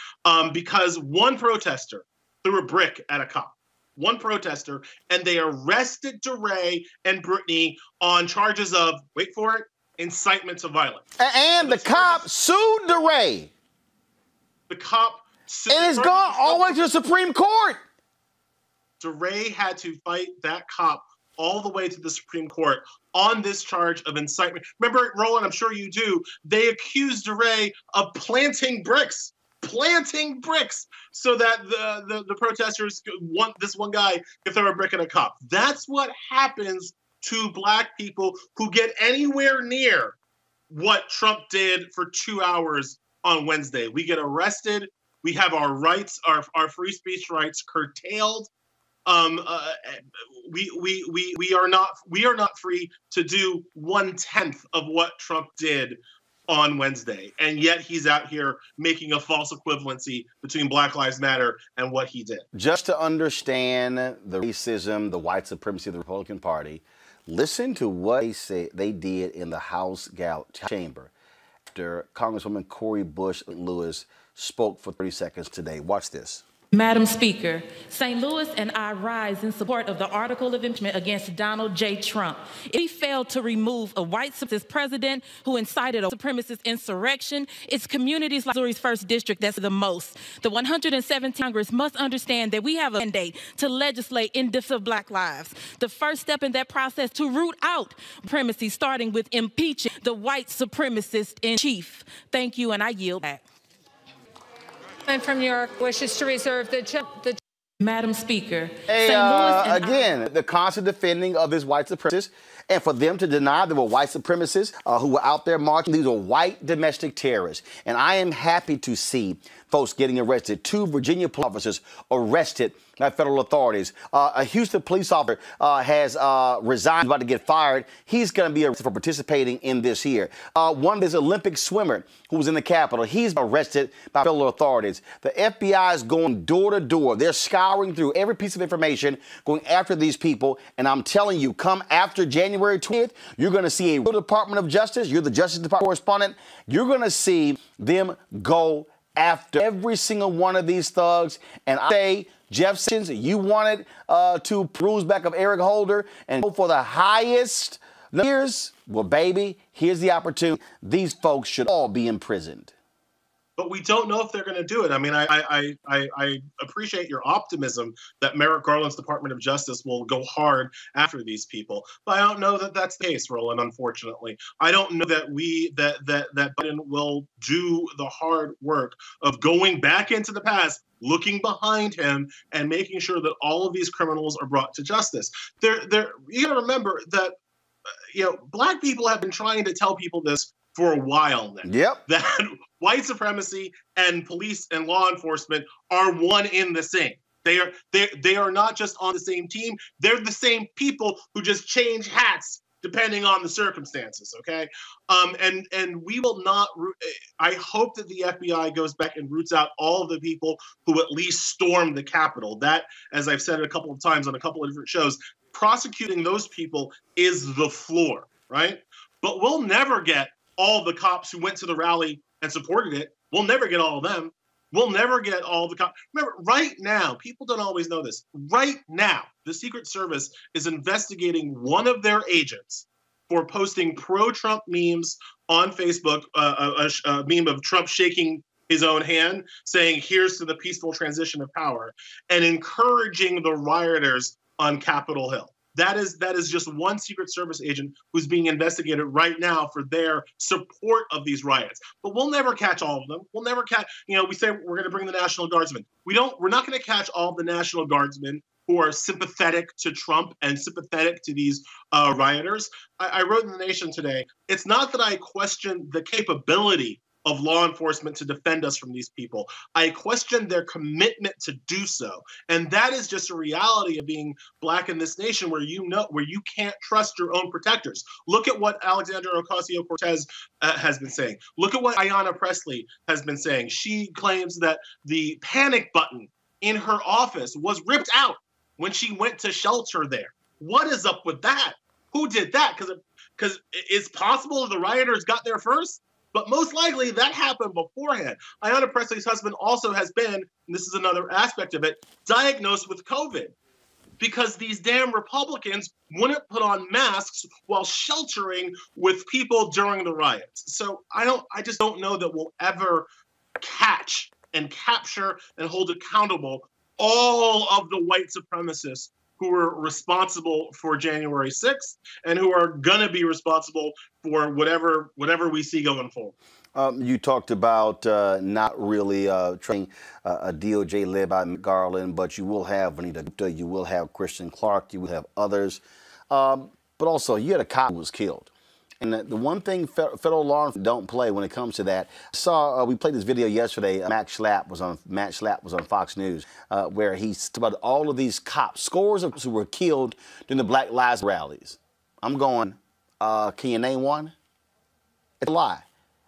because one protester threw a brick at a cop. One protester, and they arrested DeRay and Brittany on charges of, wait for it, incitement to violence. And the cop sued DeRay. The cop sued. And it's gone all the way to the Supreme Court. DeRay had to fight that cop all the way to the Supreme Court on this charge of incitement. Remember, Roland, I'm sure you do, they accused DeRay of planting bricks so that the protesters want this one guy to throw a brick at a cop. That's what happens to Black people who get anywhere near what Trump did for 2 hours on Wednesday. We get arrested. We have our rights, our free speech rights curtailed. We are not free to do 1/10 of what Trump did on Wednesday, and yet he's out here making a false equivalency between Black Lives Matter and what he did. Just to understand the racism, the white supremacy of the Republican Party, listen to what they did in the House chamber after Congresswoman Cori Bush Lewis spoke for 30 seconds today. Watch this. Madam Speaker, St. Louis and I rise in support of the article of impeachment against Donald J. Trump. If we failed to remove a white supremacist president who incited a supremacist insurrection, it's communities like Missouri's 1st District that's the most. The 117th Congress must understand that we have a mandate to legislate in defense of Black lives. The first step in that process to root out supremacy, starting with impeaching the white supremacist in chief. Thank you, and I yield back. From New York wishes to reserve the Madam Speaker. Again, the constant defending of this white supremacist, and for them to deny there were white supremacists who were out there marching. These were white domestic terrorists. And I am happy to see folks getting arrested. 2 Virginia police officers arrested by federal authorities. A Houston police officer has resigned, about to get fired. He's going to be arrested for participating in this here. This Olympic swimmer who was in the Capitol, he's arrested by federal authorities. The FBI is going door to door. They're scouring through every piece of information, going after these people. And I'm telling you, come after January 20th, you're going to see a real Department of Justice. You're the Justice Department correspondent. You're going to see them go after every single one of these thugs. And I say, Jeff Sessions, you wanted to peruse back of Eric Holder and go for the highest years. Well, baby, here's the opportunity. These folks should all be imprisoned. but we don't know if they're going to do it. I mean, I appreciate your optimism that Merrick Garland's Department of Justice will go hard after these people, but I don't know that that's the case, Roland. Unfortunately, I don't know that that Biden will do the hard work of going back into the past, looking behind him, and making sure that all of these criminals are brought to justice. You got to remember that Black people have been trying to tell people this for a while now. Yep. That white supremacy and police and law enforcement are one in the same. They are not just on the same team. They're the same people who just change hats depending on the circumstances. Okay. And we will not. I hope that the FBI goes back and roots out all of the people who at least stormed the Capitol. That, as I've said a couple of times on a couple of different shows, prosecuting those people is the floor, right? But we'll never get all the cops who went to the rally and supported it. We'll never get all of them. We'll never get all the cops. Remember, right now, people don't always know this. Right now, the Secret Service is investigating one of their agents for posting pro-Trump memes on Facebook, a meme of Trump shaking his own hand, saying, "Here's to the peaceful transition of power," and encouraging the rioters on Capitol Hill. That is just one Secret Service agent who's being investigated right now for their support of these riots. But we'll never catch all of them. We'll never catch, we say we're going to bring the National Guardsmen. We're not going to catch all of the National Guardsmen who are sympathetic to Trump and sympathetic to these rioters. I wrote in The Nation today, it's not that I question the capability of law enforcement to defend us from these people. I question their commitment to do so. And that is just a reality of being Black in this nation where you can't trust your own protectors. Look at what Alexandria Ocasio-Cortez has been saying. Look at what Ayanna Pressley has been saying. She claims that the panic button in her office was ripped out when she went to shelter there. What is up with that? Who did that? Because it's possible the rioters got there first. But most likely that happened beforehand. Ayanna Pressley's husband also has been, and this is another aspect of it, diagnosed with COVID because these damn Republicans wouldn't put on masks while sheltering with people during the riots. So I just don't know that we'll ever catch and capture and hold accountable all of the white supremacists who were responsible for January 6th and who are going to be responsible for whatever we see going forward. You talked about not really training a DOJ led by Garland, but you will have Anita Gupta, you will have Christian Clark, you will have others. But also, you had a cop who was killed. And the one thing federal law enforcement don't play when it comes to that. We played this video yesterday. Matt Schlapp was on Fox News, where he talked about all of these cops, scores of who were killed during the Black Lives rallies. I'm going, can you name one? It's a lie.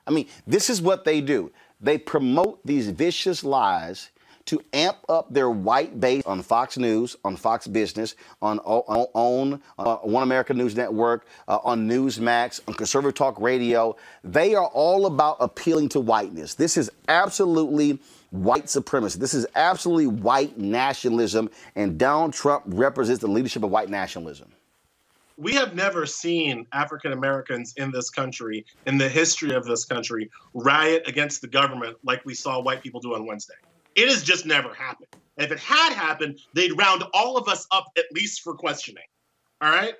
I mean, this is what they do. They promote these vicious lies to amp up their white base on Fox News, on Fox Business, on One American News Network, on Newsmax, on Conservative Talk Radio. They are all about appealing to whiteness. This is absolutely white supremacy. This is absolutely white nationalism, and Donald Trump represents the leadership of white nationalism. We have never seen African Americans in this country, in the history of this country, riot against the government like we saw white people do on Wednesday. It has just never happened. And if it had happened, they'd round all of us up at least for questioning. All right?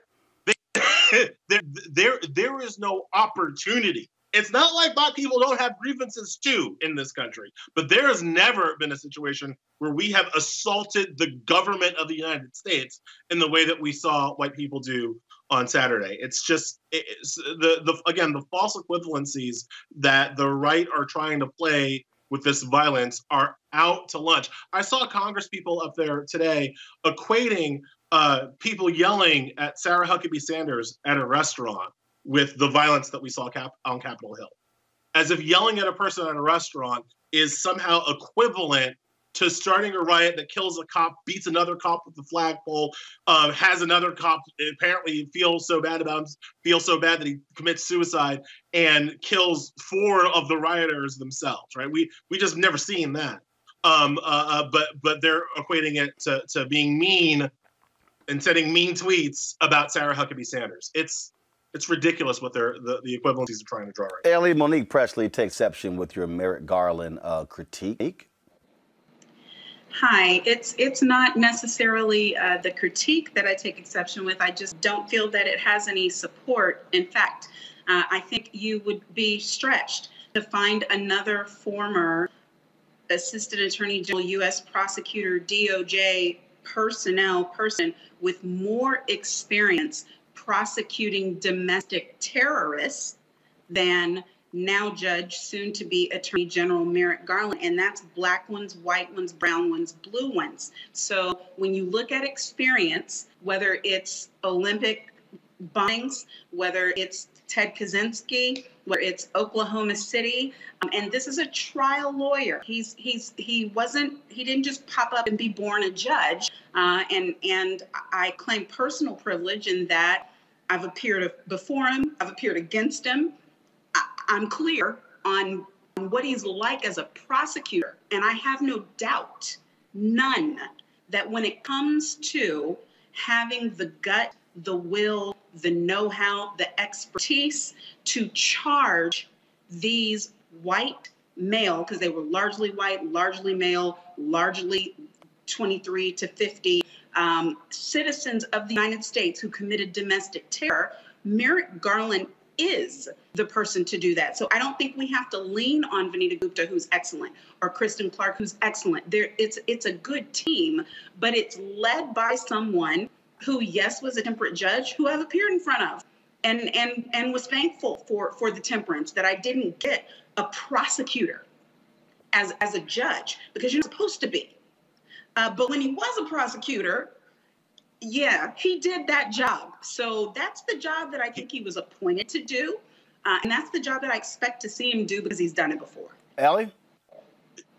There is no opportunity. It's not like Black people don't have grievances too in this country, but there has never been a situation where we have assaulted the government of the United States in the way that we saw white people do on Saturday. It's just the false equivalencies that the right are trying to play with this violence are out to lunch. I saw congresspeople up there today equating people yelling at Sarah Huckabee Sanders at a restaurant with the violence that we saw on Capitol Hill, as if yelling at a person at a restaurant is somehow equivalent to starting a riot that kills a cop, beats another cop with the flagpole, has another cop apparently feel so bad that he commits suicide and kills 4 of the rioters themselves. Right? We just never seen that. But they're equating it to being mean and sending mean tweets about Sarah Huckabee Sanders. It's ridiculous what the equivalencies are trying to draw right now. Ellie, Monique Presley takes exception with your Merrick Garland critique. Hi, it's not necessarily the critique that I take exception with. I just don't feel that it has any support. In fact, I think you would be stretched to find another former Assistant Attorney General, U.S. Prosecutor, DOJ person with more experience prosecuting domestic terrorists than now Judge, soon to be Attorney General Merrick Garland, and that's black ones, white ones, brown ones, blue ones. So when you look at experience, whether it's Olympic bombings, whether it's Ted Kaczynski, whether it's Oklahoma City, and this is a trial lawyer. He didn't just pop up and be born a judge. And I claim personal privilege in that I've appeared before him, I've appeared against him. I'm clear on what he's like as a prosecutor, and I have no doubt, none, that when it comes to having the gut, the will, the know-how, the expertise to charge these white male, because they were largely white, largely male, largely 23 to 50 citizens of the United States who committed domestic terror, Merrick Garland is the person to do that. So I don't think we have to lean on Vanita Gupta, who's excellent, or Kristen Clark, who's excellent. It's a good team, but it's led by someone who, yes, was a temperate judge, who I've appeared in front of, and was thankful for the temperance that I didn't get a prosecutor as a judge, because you're supposed to be. But when he was a prosecutor, yeah, he did that job. So that's the job that I think he was appointed to do. And that's the job that I expect to see him do because he's done it before. Ellie?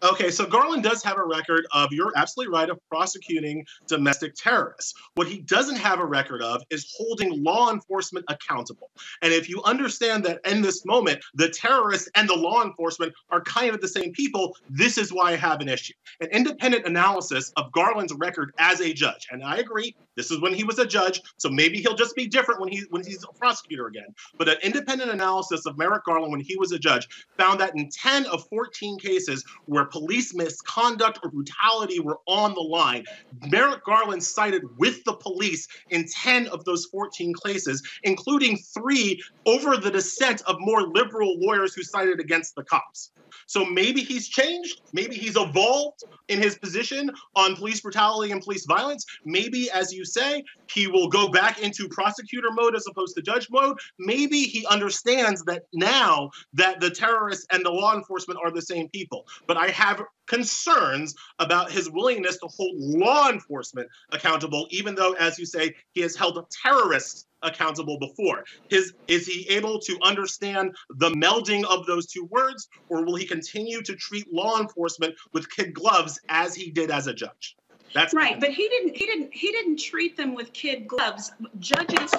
Okay, so Garland does have a record of, you're absolutely right, of prosecuting domestic terrorists. What he doesn't have a record of is holding law enforcement accountable. And if you understand that in this moment, the terrorists and the law enforcement are kind of the same people, this is why I have an issue. An independent analysis of Garland's record as a judge, and I agree, this is when he was a judge, so maybe he'll just be different when he's a prosecutor again. But an independent analysis of Merrick Garland when he was a judge found that in 10 of 14 cases where police misconduct or brutality were on the line, Merrick Garland sided with the police in 10 of those 14 cases, including 3 over the dissent of more liberal lawyers who sided against the cops. So maybe he's changed, maybe he's evolved in his position on police brutality and police violence. Maybe, as you say, he will go back into prosecutor mode as opposed to judge mode. Maybe he understands that now that the terrorists and the law enforcement are the same people. But I have concerns about his willingness to hold law enforcement accountable, even though, as you say, he has held terrorists accountable before. Is he able to understand the melding of those two words, or will he continue to treat law enforcement with kid gloves as he did as a judge? That's right, but he didn't treat them with kid gloves. Judges,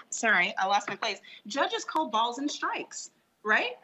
sorry, I lost my place. Judges call balls and strikes, right?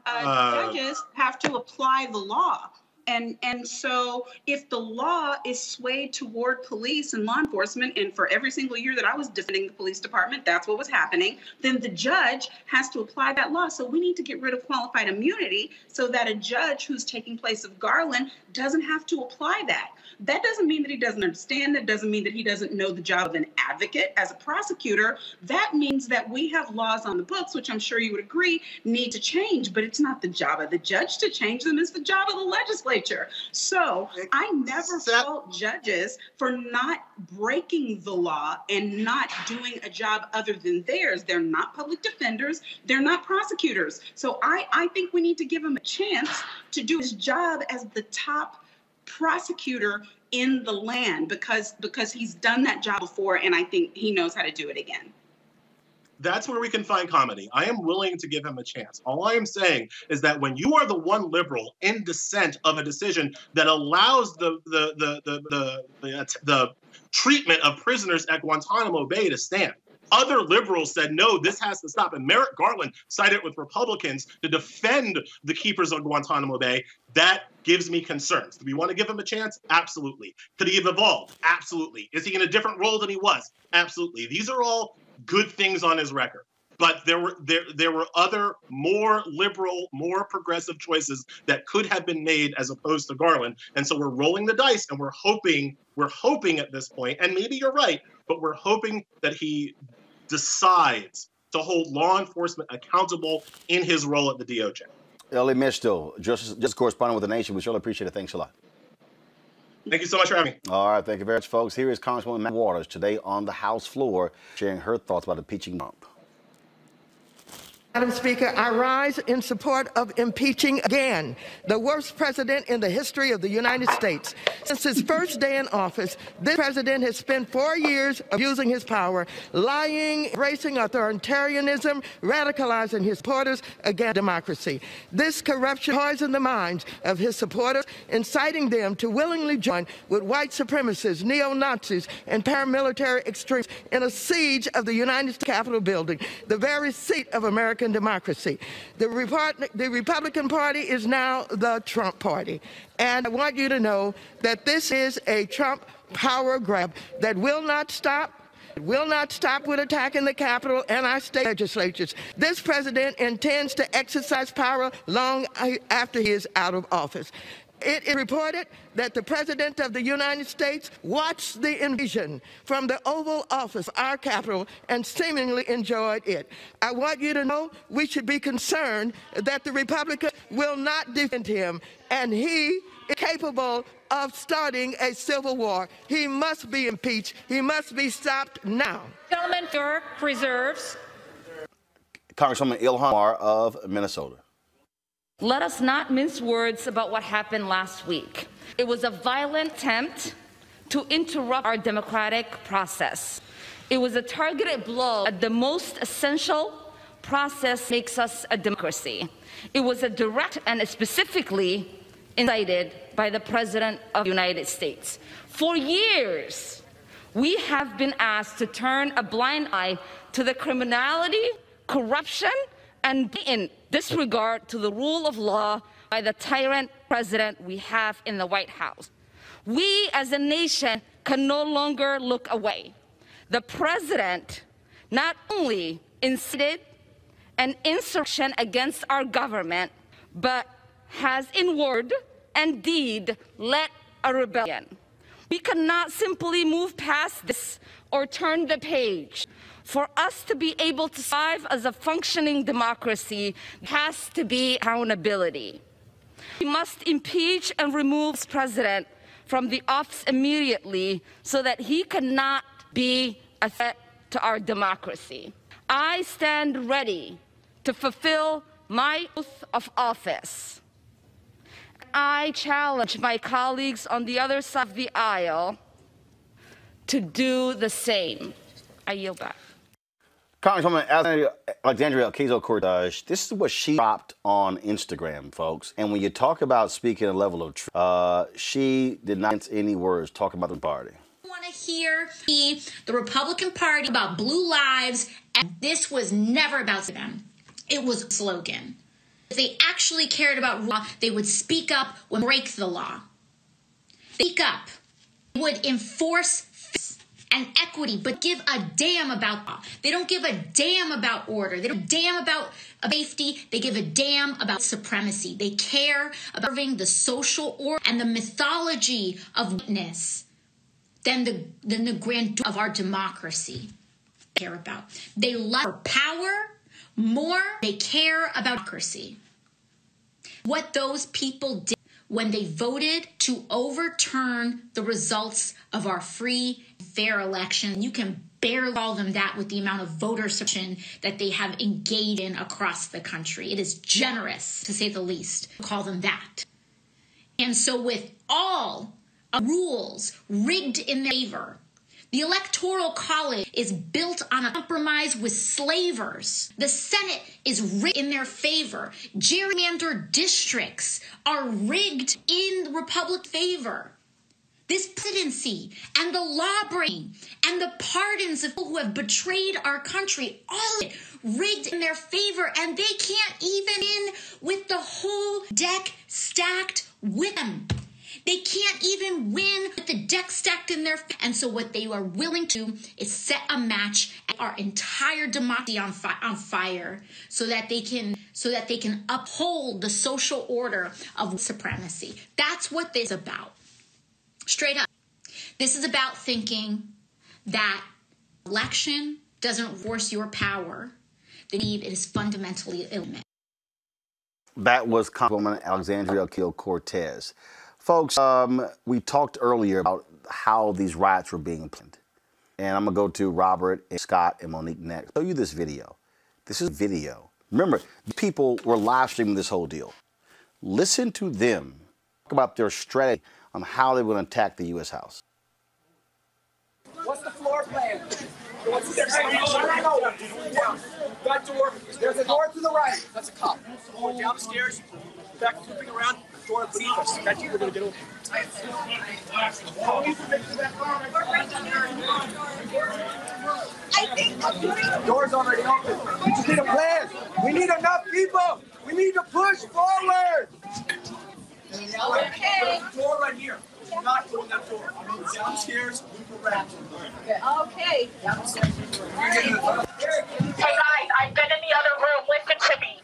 Judges have to apply the law. And so if the law is swayed toward police and law enforcement, and for every single year that I was defending the police department, that's what was happening, then the judge has to apply that law. So we need to get rid of qualified immunity so that a judge who's taking place of Garland doesn't have to apply that. That doesn't mean that he doesn't understand. That doesn't mean that he doesn't know the job of an advocate as a prosecutor. That means that we have laws on the books, which I'm sure you would agree need to change, but it's not the job of the judge to change them. It's the job of the legislature. So I never fault judges for not breaking the law and not doing a job other than theirs. They're not public defenders. They're not prosecutors. So I think we need to give him a chance to do his job as the top prosecutor in the land because he's done that job before, and I think he knows how to do it again. That's where we can find comedy. I am willing to give him a chance. All I am saying is that when you are the one liberal in dissent of a decision that allows the treatment of prisoners at Guantanamo Bay to stand, other liberals said, no, this has to stop. And Merrick Garland sided with Republicans to defend the keepers of Guantanamo Bay. That gives me concerns. Do we want to give him a chance? Absolutely. Could he have evolved? Absolutely. Is he in a different role than he was? Absolutely. These are all good things on his record. But there were other more liberal, more progressive choices that could have been made as opposed to Garland. And so we're rolling the dice, and we're hoping at this point, and maybe you're right, but we're hoping that he decides to hold law enforcement accountable in his role at the DOJ. Elie Mystal, just corresponding with The Nation. We surely appreciate it. Thanks a lot. Thank you so much for having me. All right, thank you very much, folks. Here is Congresswoman Matt Waters today on the House floor sharing her thoughts about impeaching Trump. Madam Speaker, I rise in support of impeaching again the worst president in the history of the United States. Since his first day in office, this president has spent 4 years abusing his power, lying, embracing authoritarianism, radicalizing his supporters against democracy. This corruption poisoned the minds of his supporters, inciting them to willingly join with white supremacists, neo-Nazis, and paramilitary extremists in a siege of the United States Capitol building, the very seat of American democracy. The Republican Party is now the Trump Party. And I want you to know that this is a Trump power grab that will not stop. It will not stop with attacking the Capitol and our state legislatures. This president intends to exercise power long after he is out of office. It is reported that the President of the United States watched the invasion from the Oval Office, our Capitol, and seemingly enjoyed it. I want you to know we should be concerned that the Republicans will not defend him, and he is capable of starting a civil war. He must be impeached. He must be stopped now. Gentleman for reserves. Congresswoman Ilhan Omar of Minnesota. Let us not mince words about what happened last week. It was a violent attempt to interrupt our democratic process. It was a targeted blow at the most essential process makes us a democracy. It was a direct and specifically incited by the President of the United States. For years, we have been asked to turn a blind eye to the criminality, corruption, and in disregard to the rule of law by the tyrant president we have in the White House. We as a nation can no longer look away. The president not only incited an insurrection against our government, but has in word and deed led a rebellion. We cannot simply move past this or turn the page. For us to be able to survive as a functioning democracy, there has to be accountability. We must impeach and remove this president from the office immediately so that he cannot be a threat to our democracy. I stand ready to fulfill my oath of office. I challenge my colleagues on the other side of the aisle to do the same. I yield back. Congresswoman Alexandria Ocasio-Cortez, this is what she dropped on Instagram, folks. And when you talk about speaking a level of truth, she did not mince any words talking about the party. I want to hear the Republican Party about blue lives, and this was never about them. It was a slogan. If they actually cared about law, they would speak up when break the law. Speak up. They would enforce and equity, but give a damn about law. They don't give a damn about order. They don't give a damn about safety. They give a damn about supremacy. They care about serving the social order and the mythology of witness than the grandeur of our democracy. They care about. They love power more. They care about democracy. What those people did when they voted to overturn the results of our free and fair election. You can barely call them that with the amount of voter suppression that they have engaged in across the country. It is generous, to say the least, to call them that. And so with all rules rigged in their favor, the Electoral College is built on a compromise with slavers. The Senate is rigged in their favor. Gerrymandered districts are rigged in the Republican favor. This presidency and the law breaking and the pardons of people who have betrayed our country, all of it rigged in their favor, and they can't even in with the whole deck stacked with them. They can't even win with the deck stacked in their and so what they are willing to do is set a match at our entire democracy on fire so that they can uphold the social order of supremacy. That's what this is about. Straight up. This is about thinking that election doesn't force your power. The need is fundamentally eliminated. That was Congresswoman Alexandria Ocasio-Cortez. Folks, we talked earlier about how these riots were being planned. And I'm going to go to Robert and Scott and Monique next. I'll show you this video. This is video. Remember, people were live streaming this whole deal. Listen to them talk about their strategy on how they were going to attack the U.S. House. What's the floor plan? What's the that door. There's a door to the right. That's a cop. Going down the stairs, back looping around, door beneath us. That's you. We're going to get over. The door's already open. We just need a plan. We need enough people. We need to push forward. Okay. Door right here. Not going that door. Downstairs, loop around. Okay. Downstairs. Hey guys, I've been in the other room. Listen to me.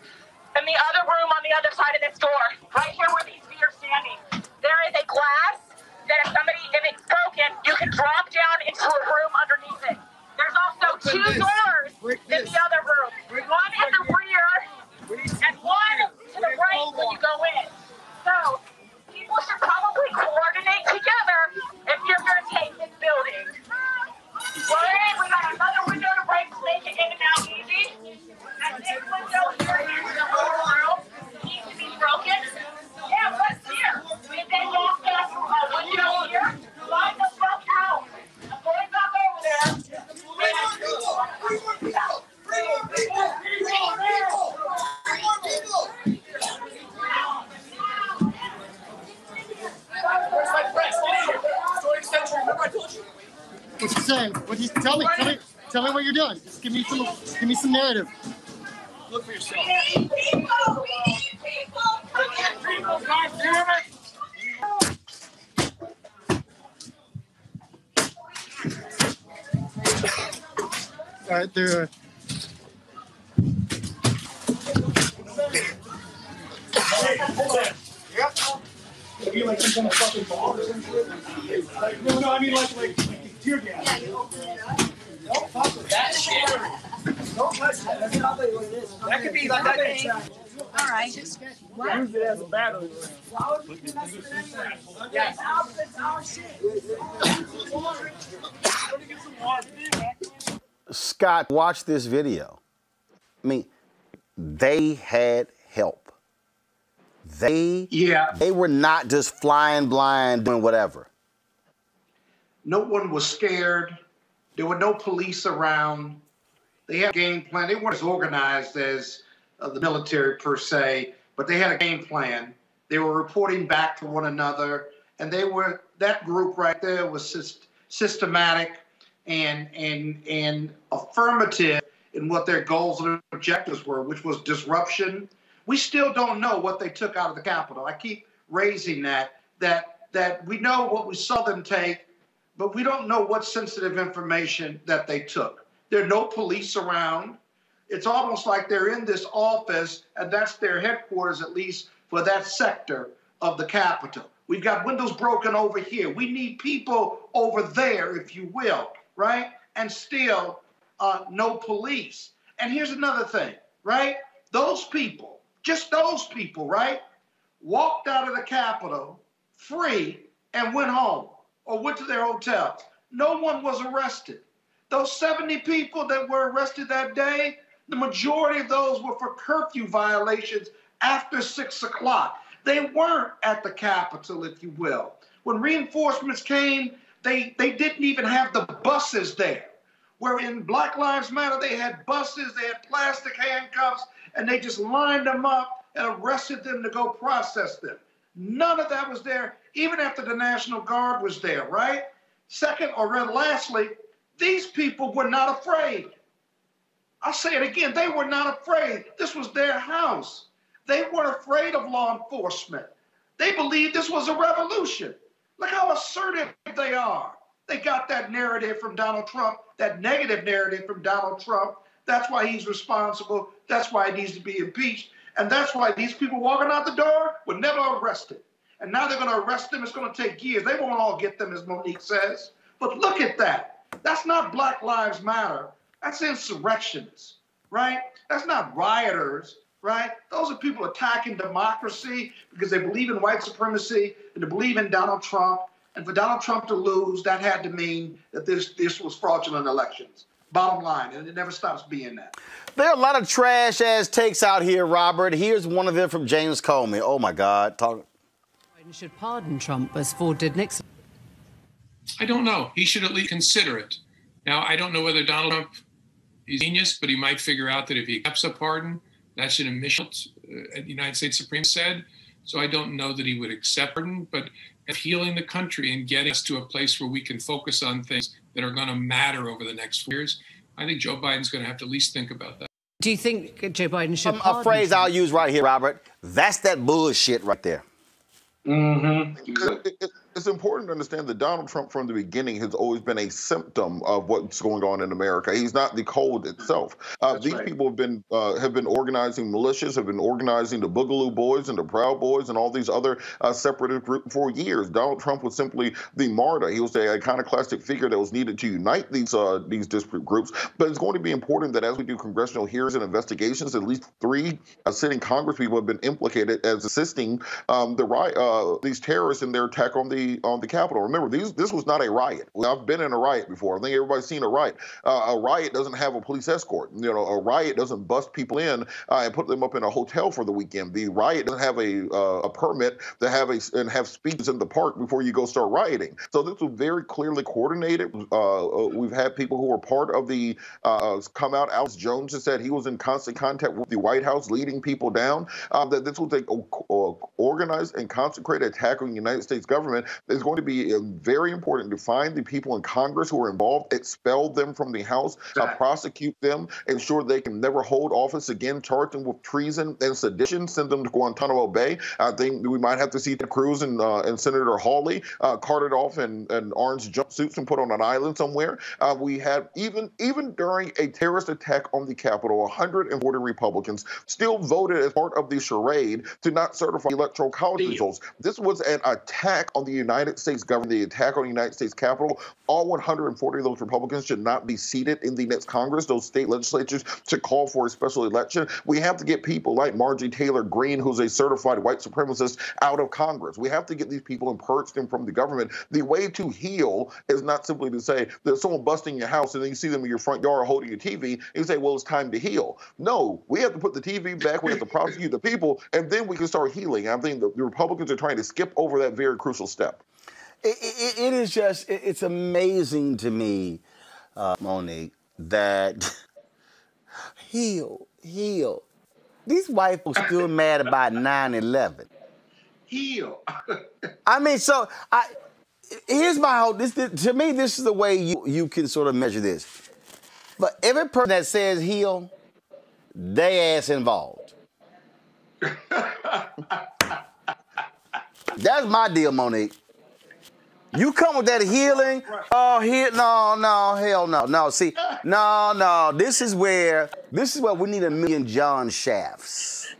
In the other room on the other side of this door, right here where these feet are standing, there is a glass that if it's broken, you can drop down into a room underneath it. There's also two doors in the other room. One at the rear and one to the right when you go in. So people should probably coordinate together if you're going to take this building. We got another window to break to make it in and out easy. And this window here in the lower room needs to be broken. Yeah, what's here? If they lost us a window here, line the fuck out. I'm going back over there. Where's my press? Story extension. Remember I told you? What's he saying? Tell me what you're doing. Just give me some narrative. Look for yourself. We need people. God damn it. All right, there. Yep. You like some kind of fucking ball or something? No, I mean like tear gas. Yeah, you open it up. Don't fuck with that shit. Don't touch that. That's not what it is. That could be like that. All right. Use it as a battle. Why would you mess with it anyway? Yes. It's our shit. Scott, watch this video. I mean, they had help. They were not just flying blind doing whatever. No one was scared. There were no police around. They had a game plan. They weren't as organized as the military per se, but they had a game plan. They were reporting back to one another, and that group right there was systematic and affirmative in what their goals and objectives were, which was disruption. We still don't know what they took out of the Capitol. I keep raising that we know what we saw them take, but we don't know what sensitive information that they took. There are no police around. It's almost like they're in this office, and that's their headquarters, at least for that sector of the Capitol. We've got windows broken over here. We need people over there, if you will, right? And still no police. And here's another thing, right? Those people, just those people, right, walked out of the Capitol free and went home or went to their hotels. No one was arrested. Those 70 people that were arrested that day, the majority of those were for curfew violations after 6 o'clock. They weren't at the Capitol, if you will. When reinforcements came, they didn't even have the buses there. Where in Black Lives Matter, they had buses, they had plastic handcuffs, and they just lined them up and arrested them to go process them. None of that was there, even after the National Guard was there, right? Second, or rather lastly, these people were not afraid. I'll say it again, they were not afraid. This was their house. They weren't afraid of law enforcement. They believe this was a revolution. Look how assertive they are. They got that narrative from Donald Trump, that negative narrative from Donald Trump. That's why he's responsible. That's why he needs to be impeached. And that's why these people walking out the door were never arrested. And now they're going to arrest them. It's going to take years. They won't all get them, as Monique says. But look at that. That's not Black Lives Matter. That's insurrectionists, right? That's not rioters, right? Those are people attacking democracy because they believe in white supremacy and they believe in Donald Trump. And for Donald Trump to lose, that had to mean that this was fraudulent elections. Bottom line, and it never stops being that. There are a lot of trash-ass takes out here, Robert. Here's one of them from James Comey. Oh, my God. Biden should pardon Trump as Ford did Nixon. I don't know. He should at least consider it. Now, I don't know whether Donald Trump is a genius, but he might figure out that if he accepts a pardon, that's an admission, the United States Supreme said. So I don't know that he would accept pardon, but healing the country and getting us to a place where we can focus on things that are going to matter over the next 4 years, I think Joe Biden's going to have to at least think about that. Do you think Joe Biden should A phrase I'll use right here, Robert. That's that bullshit right there. Mm-hmm. It's important to understand that Donald Trump from the beginning has always been a symptom of what's going on in America. He's not the cold itself. These people have been organizing militias, have been organizing the Boogaloo Boys and the Proud Boys and all these other separatist groups for years. Donald Trump was simply the martyr. He was the iconoclastic figure that was needed to unite these disparate groups. But it's going to be important that as we do congressional hearings and investigations, at least 3 sitting Congress people have been implicated as assisting these terrorists in their attack on the Capitol. Remember, this was not a riot. I've been in a riot before. I think everybody's seen a riot. A riot doesn't have a police escort. A riot doesn't bust people in and put them up in a hotel for the weekend. The riot doesn't have a permit to have speeches in the park before you go start rioting. So this was very clearly coordinated. We've had people who were part of the come out. Alex Jones has said he was in constant contact with the White House, leading people down. That this was an organized and consecrated attack on the United States government. It's going to be very important to find the people in Congress who are involved, expel them from the House, prosecute them, ensure they can never hold office again, charge them with treason and sedition, send them to Guantanamo Bay. I think we might have to see Ted Cruz and Senator Hawley carted off in orange jumpsuits and put on an island somewhere. We had, even during a terrorist attack on the Capitol, 140 Republicans still voted as part of the charade to not certify electoral college results. This was an attack on the United States government, the attack on the United States Capitol. All 140 of those Republicans should not be seated in the next Congress. Those state legislatures should call for a special election. We have to get people like Marjorie Taylor Greene, who's a certified white supremacist, out of Congress. We have to get these people and purge them from the government. The way to heal is not simply to say there's someone busting your house and then you see them in your front yard holding your TV and you say, well, it's time to heal. No, we have to put the TV back. We have to prosecute the people, and then we can start healing. I think the Republicans are trying to skip over that very crucial step. It is just, it's amazing to me, Monique, that heal. These white folks still mad about 9/11. Heal. I mean, so here's my whole, to me, this is the way you can sort of measure this. But every person that says heal, they ass involved. That's my deal, Monique. You come with that healing, no, hell no. No, see, no. This is where we need 1 million John Shafts.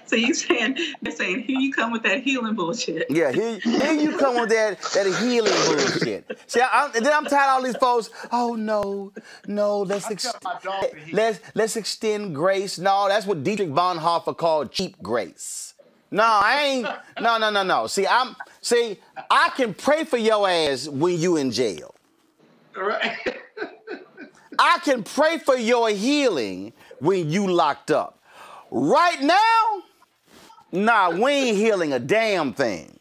So they're saying, here you come with that healing bullshit. Yeah, here you come with that healing bullshit. See, then I'm tired of all these folks. Oh no, let's extend grace. No, that's what Dietrich Bonhoeffer called cheap grace. No, I ain't. No. See, I can pray for your ass when you in jail. All right. I can pray for your healing when you locked up. Right now, nah, we ain't healing a damn thing.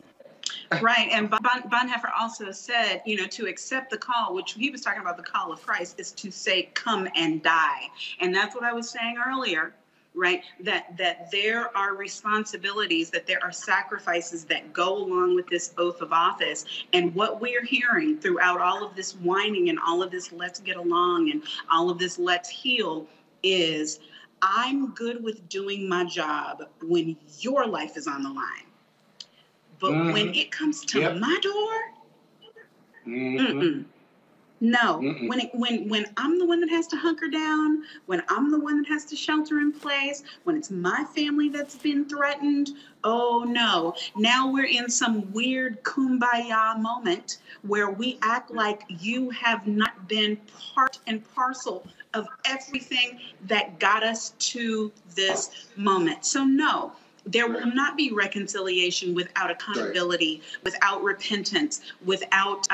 Right, and Bonhoeffer also said, to accept the call, which he was talking about the call of Christ, is to say, come and die. And that's what I was saying earlier. Right, that there are responsibilities, that there are sacrifices that go along with this oath of office. And what we're hearing throughout all of this whining and all of this let's get along and all of this let's heal is I'm good with doing my job when your life is on the line. But when it comes to my door, no. When I'm the one that has to hunker down, when I'm the one that has to shelter in place, when it's my family that's been threatened, oh no. Now we're in some weird kumbaya moment where we act like you have not been part and parcel of everything that got us to this moment. So no. There will not be reconciliation without accountability, without repentance, without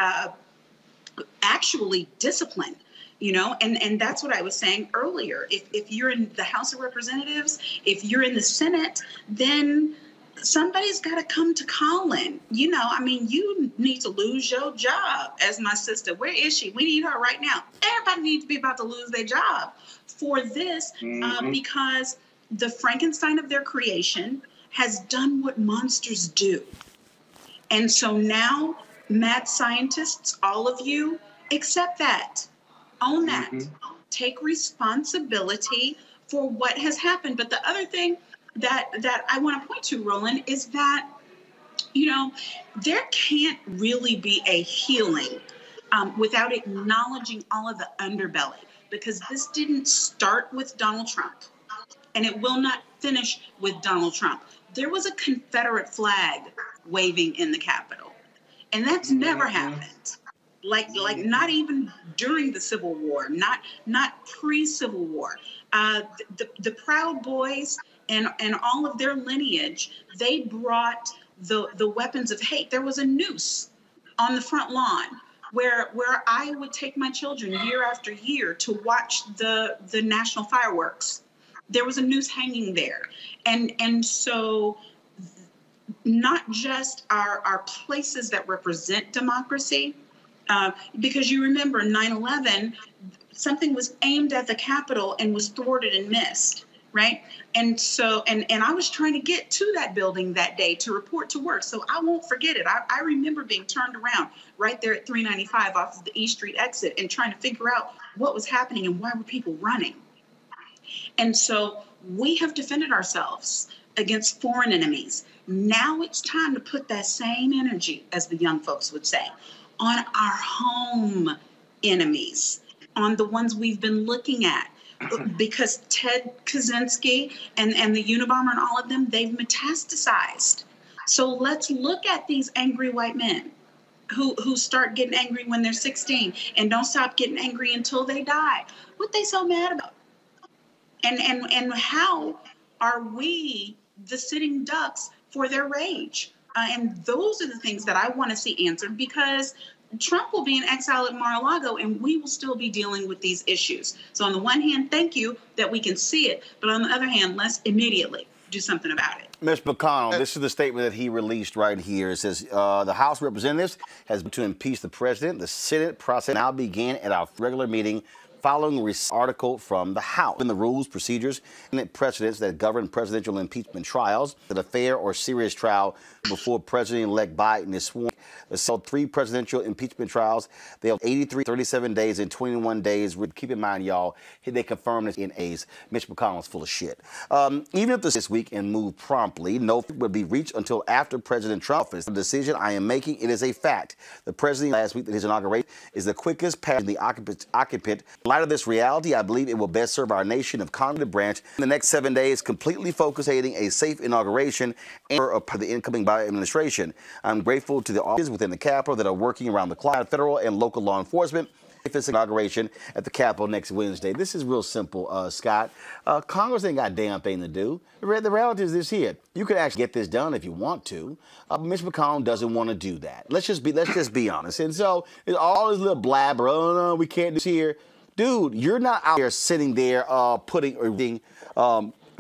actually discipline, you know, and that's what I was saying earlier. If you're in the House of Representatives, if you're in the Senate, then somebody's got to come to Colin. You know, I mean, you need to lose your job. As my sister, where is she? We need her right now. Everybody needs to be about to lose their job for this because the Frankenstein of their creation has done what monsters do. And so now, mad scientists, all of you, accept that. Own that. Take responsibility for what has happened. But the other thing that I want to point to, Roland, is that, you know, there can't really be a healing without acknowledging all of the underbelly, because this didn't start with Donald Trump, and it will not finish with Donald Trump. There was a Confederate flag waving in the Capitol, and that's never happened. Like not even during the Civil War, not pre-Civil War. The Proud Boys and all of their lineage, they brought the weapons of hate. There was a noose on the front lawn where I would take my children year after year to watch the national fireworks. There was a noose hanging there. And so not just our places that represent democracy, because you remember 9/11, something was aimed at the Capitol and was thwarted and missed, right? And so, and I was trying to get to that building that day to report to work, so I won't forget it. I remember being turned around right there at 395 off of the East Street exit and trying to figure out what was happening and why were people running. And so we have defended ourselves against foreign enemies. Now it's time to put that same energy, as the young folks would say, on our home enemies, on the ones we've been looking at. Because Ted Kaczynski and the Unabomber and all of them, they've metastasized. So let's look at these angry white men who start getting angry when they're 16 and don't stop getting angry until they die. What they so mad about? And how are we the sitting ducks for their rage? And those are the things that I want to see answered, because Trump will be in exile at Mar-a-Lago and we will still be dealing with these issues. So on the one hand, thank you that we can see it. But on the other hand, let's immediately do something about it. Mr. McConnell, this is the statement that he released right here. It says, the House of Representatives has to impeach the president. The Senate process now began at our regular meeting following an article from the House. In the rules, procedures, and precedents that govern presidential impeachment trials, that a fair or serious trial before President-elect Biden is sworn. There's still 3 presidential impeachment trials. They have 83, 37 days, and 21 days. Keep in mind, y'all, they confirmed this in A's. Mitch McConnell's full of shit. Even if this week and move promptly, no would be reached until after President Trump's decision I am making. It is a fact. The president last week that his inauguration is the quickest path in the occupant. In light of this reality, I believe it will best serve our nation of Congress branch in the next 7 days, completely focusing a safe inauguration and for the incoming Biden administration. I'm grateful to the officers within the Capitol that are working around the clock, federal and local law enforcement. If it's inauguration at the Capitol next Wednesday. This is real simple, Scott. Congress ain't got a damn thing to do. The reality is this here. You could actually get this done if you want to. Mitch McConnell doesn't want to do that. Let's just be honest. And so all this little blabber, oh no, we can't do this here. Dude, you're not out there sitting there putting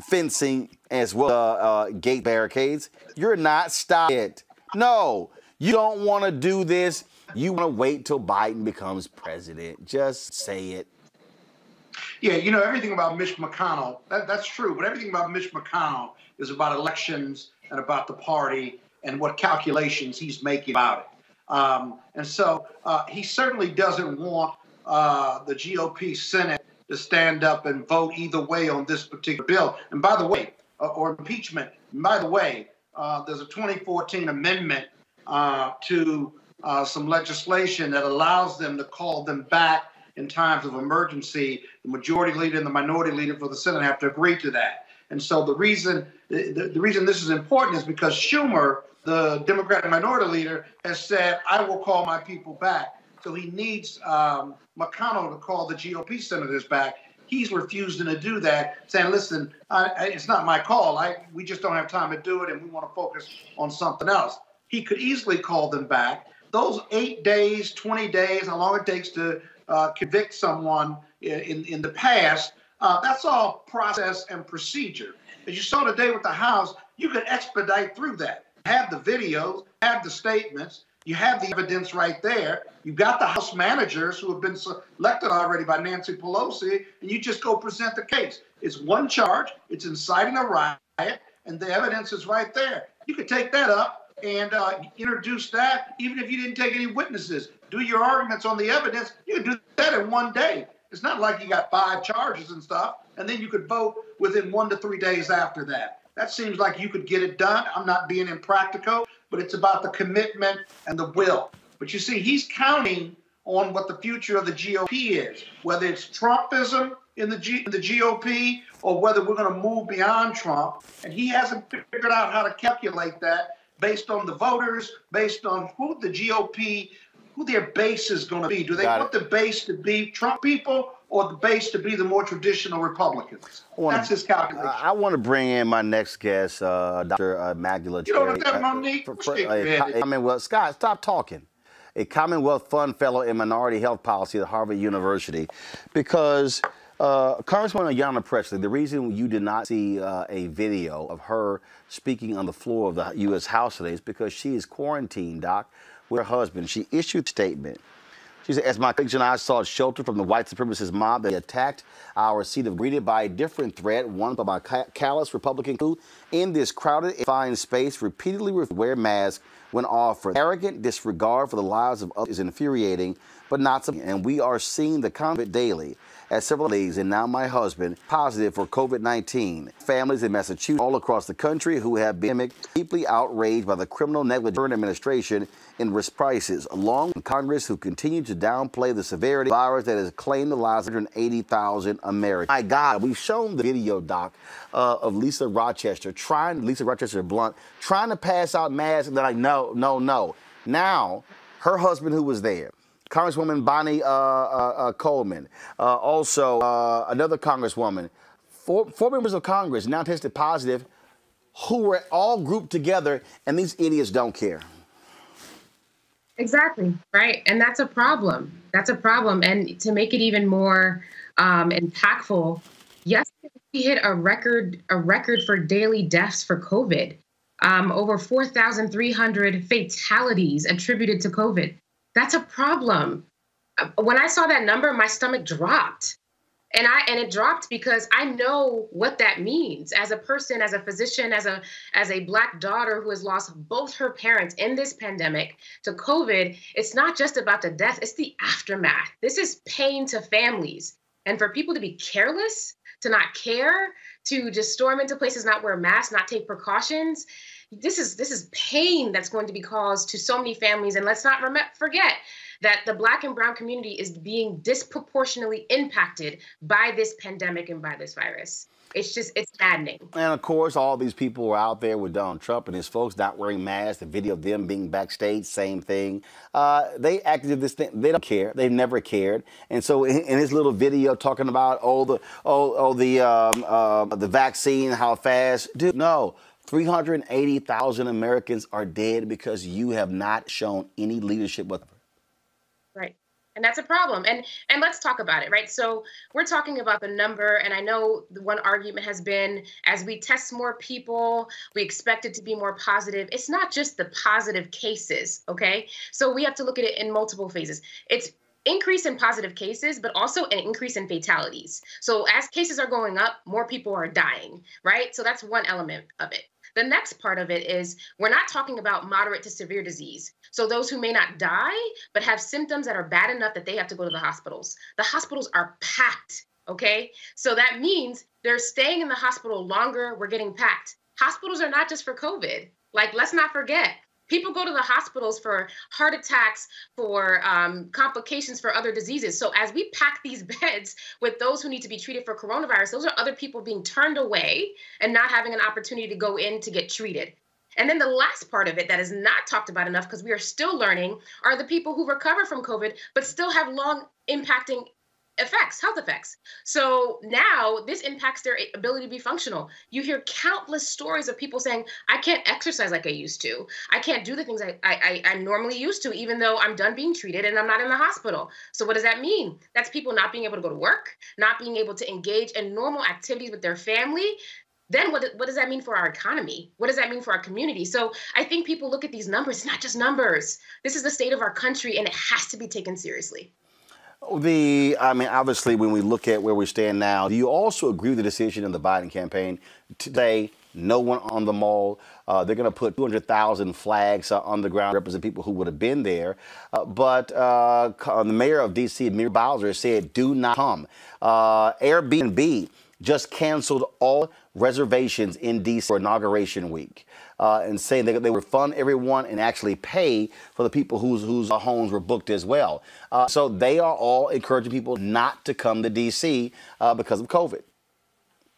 fencing as well gate barricades. You're not stopping it. No, you don't want to do this. You want to wait till Biden becomes president. Just say it. Yeah, you know, everything about Mitch McConnell, that's true, but everything about Mitch McConnell is about elections and about the party and what calculations he's making about it. And so he certainly doesn't want the GOP Senate to stand up and vote either way on this particular bill. And by the way, or impeachment. And by the way, there's a 2014 amendment to some legislation that allows them to call them back in times of emergency. The majority leader and the minority leader for the Senate have to agree to that. And so the reason this is important is because Schumer, the Democratic minority leader, has said, I will call my people back. So he needs McConnell to call the GOP senators back. He's refusing to do that, saying, listen, it's not my call. We just don't have time to do it, and we want to focus on something else. He could easily call them back. Those 8 days, 20 days, how long it takes to convict someone in the past, that's all process and procedure. As you saw today with the House, you could expedite through that. Have the videos, have the statements, you have the evidence right there. You've got the House managers who have been selected already by Nancy Pelosi, and you just go present the case. It's one charge, it's inciting a riot, and the evidence is right there. You could take that up and introduce that even if you didn't take any witnesses. Do your arguments on the evidence. You can do that in one day. It's not like you got 5 charges and stuff, and then you could vote within 1 to 3 days after that. That seems like you could get it done. I'm not being impractical, but it's about the commitment and the will. But you see, he's counting on what the future of the GOP is, whether it's Trumpism in the GOP or whether we're going to move beyond Trump. And he hasn't figured out how to calculate that based on the voters, based on who the GOP, who their base is going to be. Do they want the base to be Trump people or the base to be the more traditional Republicans? That's his calculation. I want to bring in my next guest, Dr. Magdala. You don't have Monique? Commonwealth, Scott, stop talking. A Commonwealth Fund Fellow in Minority Health Policy at Harvard University. Because Congresswoman Ayanna Pressley, the reason you did not see a video of her speaking on the floor of the U.S. House today is because she is quarantined, Doc, with her husband. She issued a statement. She said, as my colleagues and I sought shelter from the white supremacist mob that attacked our seat of greeted by a different threat, one by callous Republican who, in this crowded, confined space, repeatedly wear masks when offered. Arrogant disregard for the lives of others is infuriating, but not something. And we are seeing the comment daily. As several colleagues and now my husband positive for COVID-19. Families in Massachusetts all across the country who have been deeply outraged by the criminal negligence administration in risk prices, along with Congress who continue to downplay the severity of the virus that has claimed the lives of 180,000 Americans. My God, we've shown the video, Doc, of Lisa Rochester Blunt trying to pass out masks, and they're like, no, no, no. Now, her husband who was there, Congresswoman Bonnie Coleman, also another Congresswoman, four members of Congress now tested positive, who were all grouped together, and these idiots don't care. Exactly, right. And that's a problem. That's a problem. And to make it even more impactful, yesterday we hit a record for daily deaths for COVID. Over 4,300 fatalities attributed to COVID. That's a problem. When I saw that number, my stomach dropped. And it dropped because I know what that means as a person, as a physician, as a Black daughter who has lost both her parents in this pandemic to COVID. It's not just about the death, it's the aftermath. This is pain to families. And for people to be careless, to not care, to just storm into places, not wear masks, not take precautions, this is pain that's going to be caused to so many families. And let's not forget that the Black and brown community is being disproportionately impacted by this pandemic and by this virus. It's maddening. And of course, all these people were out there with Donald Trump and his folks not wearing masks. The video of them being backstage, same thing. They acted this thing. They don't care. They've never cared. And so in his little video talking about the vaccine, how fast, dude, no. 380,000 Americans are dead because you have not shown any leadership whatsoever. Right. And that's a problem. And let's talk about it, right? So we're talking about the number, and I know the one argument has been, as we test more people, we expect it to be more positive. It's not just the positive cases, okay? So we have to look at it in multiple phases. It's increase in positive cases, but also an increase in fatalities. So as cases are going up, more people are dying, right? So that's one element of it. The next part of it is we're not talking about moderate to severe disease. So those who may not die, but have symptoms that are bad enough that they have to go to the hospitals. The hospitals are packed Okay, so that means they're staying in the hospital longer. We're getting packed. Hospitals are not just for COVID. Like, let's not forget. People go to the hospitals for heart attacks, for complications, for other diseases. So as we pack these beds with those who need to be treated for coronavirus, those are other people being turned away and not having an opportunity to go in to get treated. And then the last part of it that is not talked about enough, because we are still learning, are the people who recover from COVID, but still have long impacting effects, health effects. So now this impacts their ability to be functional. You hear countless stories of people saying, I can't exercise like I used to. I can't do the things I normally used to, even though I'm done being treated and I'm not in the hospital. So what does that mean? That's people not being able to go to work, not being able to engage in normal activities with their family. Then what does that mean for our economy? What does that mean for our community? So I think people look at these numbers, it's not just numbers. This is the state of our country, and it has to be taken seriously. Obviously, when we look at where we stand now, do you also agree with the decision in the Biden campaign today? No one on the mall. They're going to put 200,000 flags on the ground, represent people who would have been there. But the mayor of D.C., Mary Bowser, said, do not come. Airbnb just canceled all reservations in D.C. for Inauguration Week, and saying that they would fund everyone and actually pay for the people whose homes were booked as well. So they are all encouraging people not to come to D.C. Because of COVID.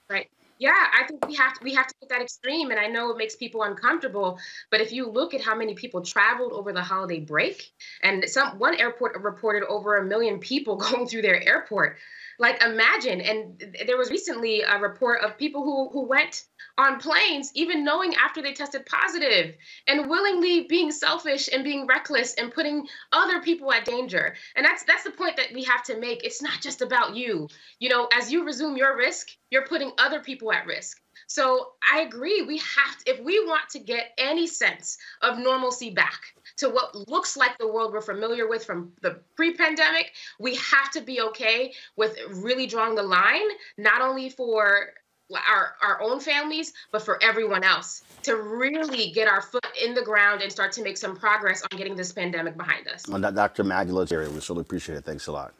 Right. Yeah, I think we have to get that extreme, and I know it makes people uncomfortable. But if you look at how many people traveled over the holiday break, and one airport reported over 1 million people going through their airport. Like, imagine, and there was recently a report of people who went on planes, even knowing after they tested positive, and willingly being selfish and being reckless and putting other people at danger. And that's the point that we have to make. It's not just about you. You know, as you resume your risk, you're putting other people at risk. So I agree. We have to, if we want to get any sense of normalcy back to what looks like the world we're familiar with from the pre-pandemic, we have to be okay with really drawing the line, not only for our own families, but for everyone else, to really get our foot in the ground and start to make some progress on getting this pandemic behind us. Dr. Magula's area, we really appreciate it. Thanks a lot.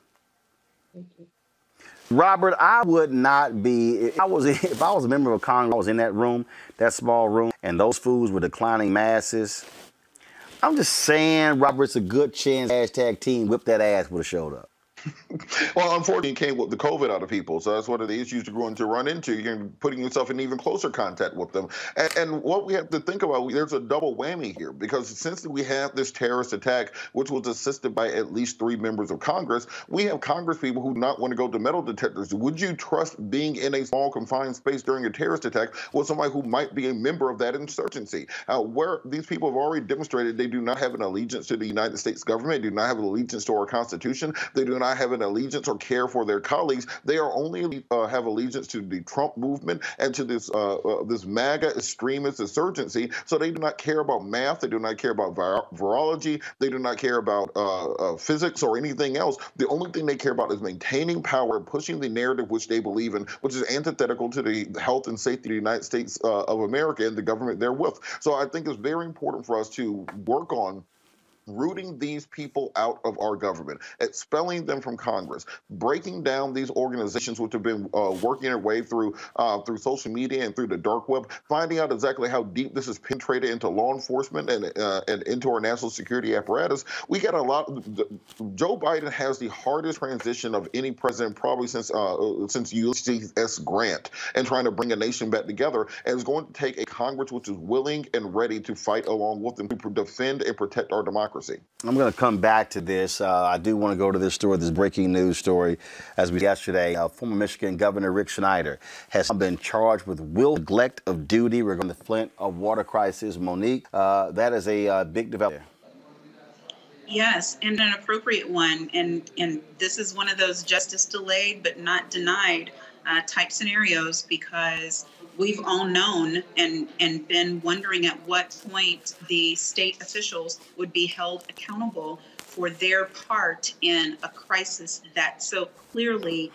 Thank you. Robert, I would not be, if I was a member of Congress, I was in that room, that small room, and those fools were declining masses. I'm just saying, Robert, it's a good chance hashtag Team Whip That Ass would have showed up. Well, unfortunately, it came with the COVID out of people. So that's one of the issues you're going to run into. You're putting yourself in even closer contact with them. And what we have to think about, there's a double whammy here, because since we have this terrorist attack, which was assisted by at least 3 members of Congress, we have Congress people who do not want to go to metal detectors. Would you trust being in a small confined space during a terrorist attack with somebody who might be a member of that insurgency? Where these people have already demonstrated they do not have an allegiance to the United States government, do not have an allegiance to our Constitution, they do not have an allegiance or care for their colleagues. They are only have allegiance to the Trump movement and to this this MAGA extremist insurgency. So they do not care about math. They do not care about virology. They do not care about physics or anything else. The only thing they care about is maintaining power, pushing the narrative which they believe in, which is antithetical to the health and safety of the United States of America and the government therewith. So I think it's very important for us to work on rooting these people out of our government, expelling them from Congress, breaking down these organizations which have been working their way through social media and through the dark web, finding out exactly how deep this has penetrated into law enforcement and into our national security apparatus. We got a lot. Joe Biden has the hardest transition of any president probably since Ulysses S. Grant, and trying to bring a nation back together. And it's going to take a Congress which is willing and ready to fight along with them to defend and protect our democracy. I'm going to come back to this. I do want to go to this story, this breaking news story. As we yesterday, former Michigan Governor Rick Snyder has been charged with willful neglect of duty regarding the Flint water crisis. Monique, that is a big development. Yes, and an appropriate one. And this is one of those justice delayed but not denied type scenarios, because we've all known and been wondering at what point the state officials would be held accountable for their part in a crisis that so clearly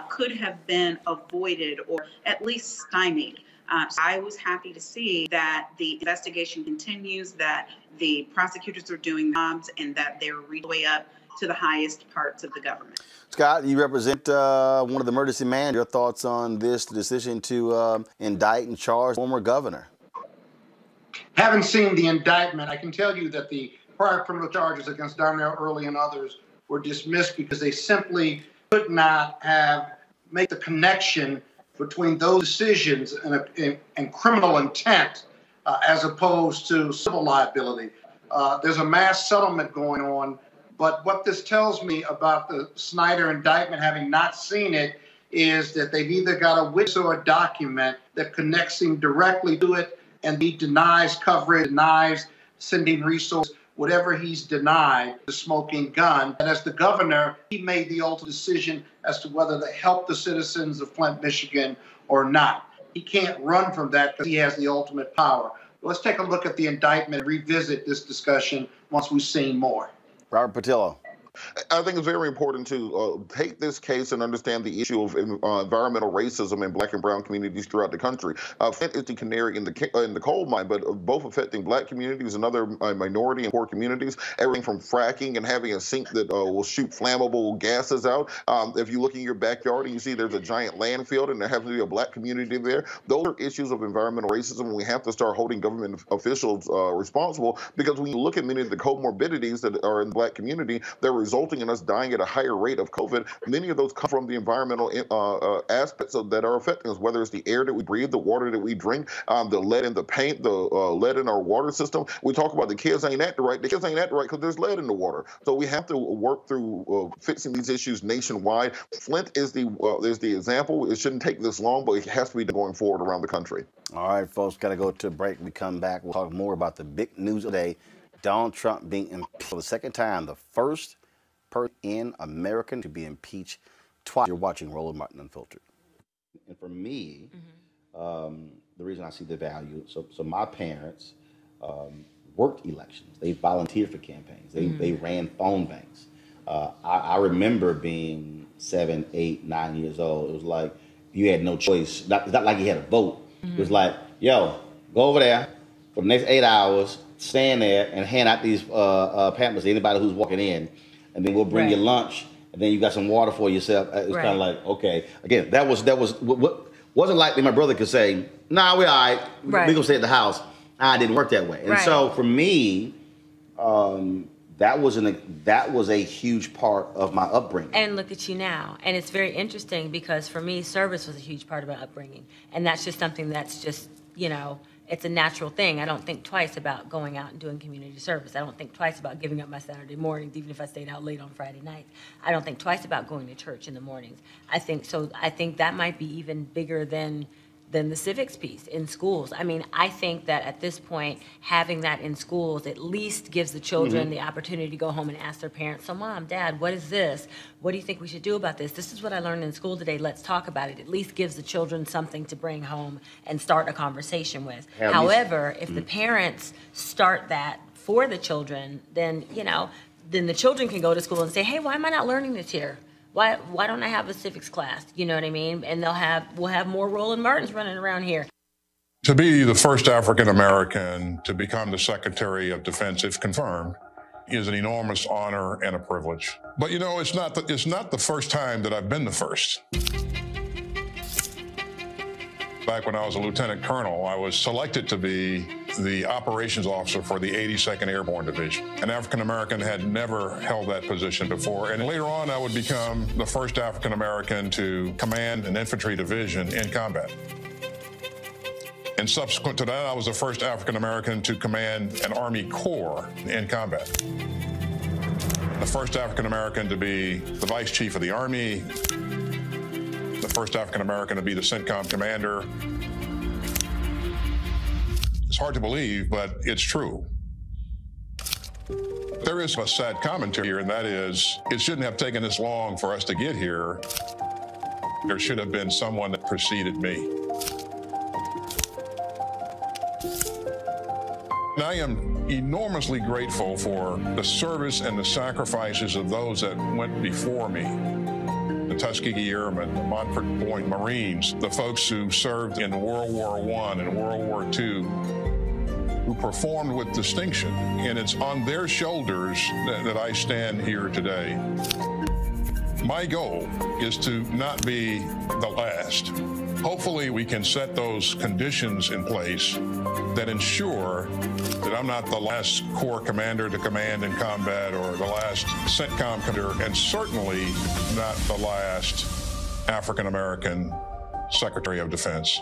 could have been avoided or at least stymied. I was happy to see that the investigation continues, that the prosecutors are doing jobs, and that they're reaching way up to the highest parts of the government. Scott, you represent one of the emergency managers. Your thoughts on this decision to indict and charge former governor? Haven't seen the indictment. I can tell you that the prior criminal charges against Darnell Early and others were dismissed because they simply could not make the connection between those decisions and criminal intent as opposed to civil liability. There's a mass settlement going on, but what this tells me about the Snyder indictment, having not seen it, is that they've either got a witness or a document that connects him directly to it, and he denies coverage, denies sending resources, whatever he's denied, the smoking gun. And as the governor, he made the ultimate decision as to whether to help the citizens of Flint, Michigan or not. He can't run from that because he has the ultimate power. Let's take a look at the indictment and revisit this discussion once we've seen more. Robert Patillo. I think it's very important to take this case and understand the issue of environmental racism in Black and brown communities throughout the country. Flint is the canary in the coal mine, but both affecting Black communities and other minority and poor communities. Everything from fracking and having a sink that will shoot flammable gases out. If you look in your backyard and you see there's a giant landfill and there happens to be a Black community there, those are issues of environmental racism, and we have to start holding government officials responsible, because when you look at many of the comorbidities that are in the Black community, they're resulting in us dying at a higher rate of COVID. Many of those come from the environmental aspects that are affecting us, whether it's the air that we breathe, the water that we drink, the lead in the paint, the lead in our water system. We talk about the kids ain't acting right. The kids ain't acting right because there's lead in the water. So we have to work through fixing these issues nationwide. Flint is the example. It shouldn't take this long, but it has to be going forward around the country. All right, folks, got to go to a break. We come back, we'll talk more about the big news of the day. Donald Trump being impeached for the second time, the first person in America to be impeached twice. You're watching Roland Martin Unfiltered. And for me, the reason I see the value, so my parents worked elections. They volunteered for campaigns. They ran phone banks. I remember being 7, 8, 9 years old. It was like you had no choice. It's not like you had a vote. It was like, yo, go over there for the next 8 hours, stand there and hand out these pamphlets to anybody who's walking in. And then we'll bring you lunch, and then you got some water for yourself. It's kind of like, okay. Again, that was what wasn't like my brother could say, nah, we're all right. We're going to stay at the house. I didn't work that way. And so for me, that was a huge part of my upbringing. And look at you now. And it's very interesting because for me, service was a huge part of my upbringing. And that's just something that's just, you know, it's a natural thing. I don't think twice about going out and doing community service. I don't think twice about giving up my Saturday mornings, even if I stayed out late on Friday nights. I don't think twice about going to church in the mornings. I think that might be even bigger than the civics piece in schools. I mean, I think that at this point, having that in schools at least gives the children the opportunity to go home and ask their parents, so Mom, Dad, what is this? What do you think we should do about this? This is what I learned in school today. Let's talk about it. At least gives the children something to bring home and start a conversation with. However, if the parents start that for the children, then, you know, then the children can go to school and say, hey, why am I not learning this here? Why don't I have a civics class? You know what I mean? And we'll have more Roland Martins running around here. To be the first African American to become the Secretary of Defense, if confirmed, is an enormous honor and a privilege. But you know, it's not the first time that I've been the first. Back when I was a lieutenant colonel, I was selected to be the operations officer for the 82nd Airborne Division. An African American had never held that position before, and later on I would become the first African American to command an infantry division in combat. And subsequent to that, I was the first African American to command an Army Corps in combat. The first African American to be the Vice Chief of the Army, the first African American to be the CENTCOM commander. It's hard to believe, but it's true. There is a sad commentary here, and that is, it shouldn't have taken this long for us to get here. There should have been someone that preceded me. And I am enormously grateful for the service and the sacrifices of those that went before me. The Tuskegee Airmen, the Montford Point Marines, the folks who served in World War I and World War II. who performed with distinction, and it's on their shoulders that I stand here today. My goal is to not be the last. Hopefully we can set those conditions in place that ensure that I'm not the last Corps commander to command in combat or the last CENTCOM commander, and certainly not the last African-American Secretary of Defense.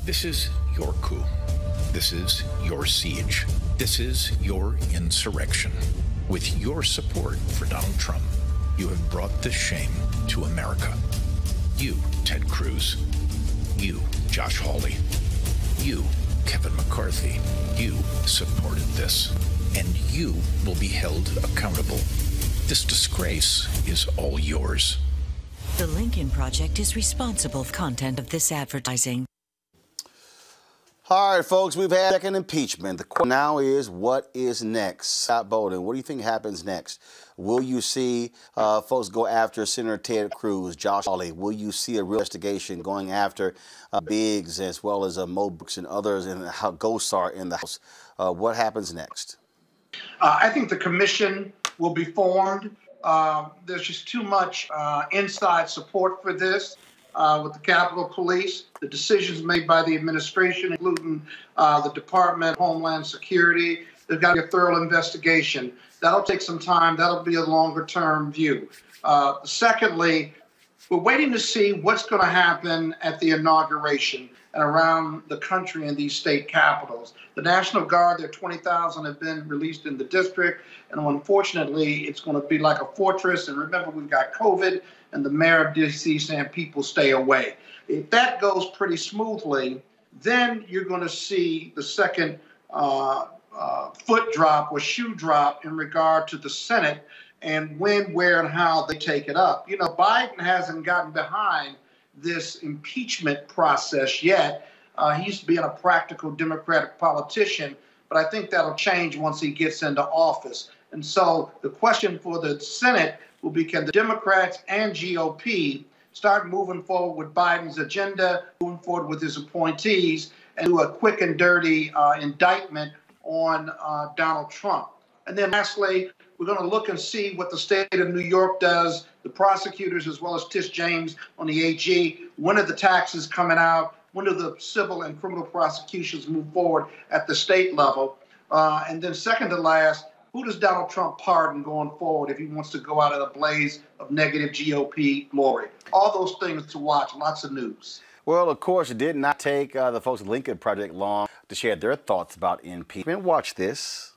This is your coup. This is your siege. This is your insurrection. With your support for Donald Trump, you have brought this shame to America. You, Ted Cruz. You, Josh Hawley. You, Kevin McCarthy. You supported this, and you will be held accountable. This disgrace is all yours. The Lincoln Project is responsible for content of this advertising. All right, folks, we've had second impeachment. The question now is, what is next? Scott Bolden, what do you think happens next? Will you see folks go after Senator Ted Cruz, Josh Hawley? Will you see a real investigation going after Biggs as well as Mo Brooks and others, and how ghosts are in the House? What happens next? I think the commission will be formed. There's just too much inside support for this. With the Capitol Police, the decisions made by the administration, including the Department of Homeland Security, there's got to be a thorough investigation. That'll take some time. That'll be a longer-term view. Secondly, we're waiting to see what's going to happen at the inauguration and around the country in these state capitals. The National Guard, their 20,000 have been released in the district, and unfortunately, it's going to be like a fortress. And remember, we've got COVID, and the mayor of D.C. saying people stay away. If that goes pretty smoothly, then you're going to see the second foot drop or shoe drop in regard to the Senate and when, where, and how they take it up. You know, Biden hasn't gotten behind this impeachment process yet. He's being a practical Democratic politician, but I think that'll change once he gets into office. And so the question for the Senate will be, can the Democrats and GOP start moving forward with Biden's agenda, moving forward with his appointees, and do a quick and dirty indictment on Donald Trump. And then lastly, we're going to look and see what the state of New York does, the prosecutors as well as Tish James on the AG. When are the taxes coming out? When do the civil and criminal prosecutions move forward at the state level? And then second to last, who does Donald Trump pardon going forward if he wants to go out in a blaze of negative GOP glory? All those things to watch, lots of news. Well, of course, it did not take the folks at Lincoln Project long to share their thoughts about impeachment. Watch this.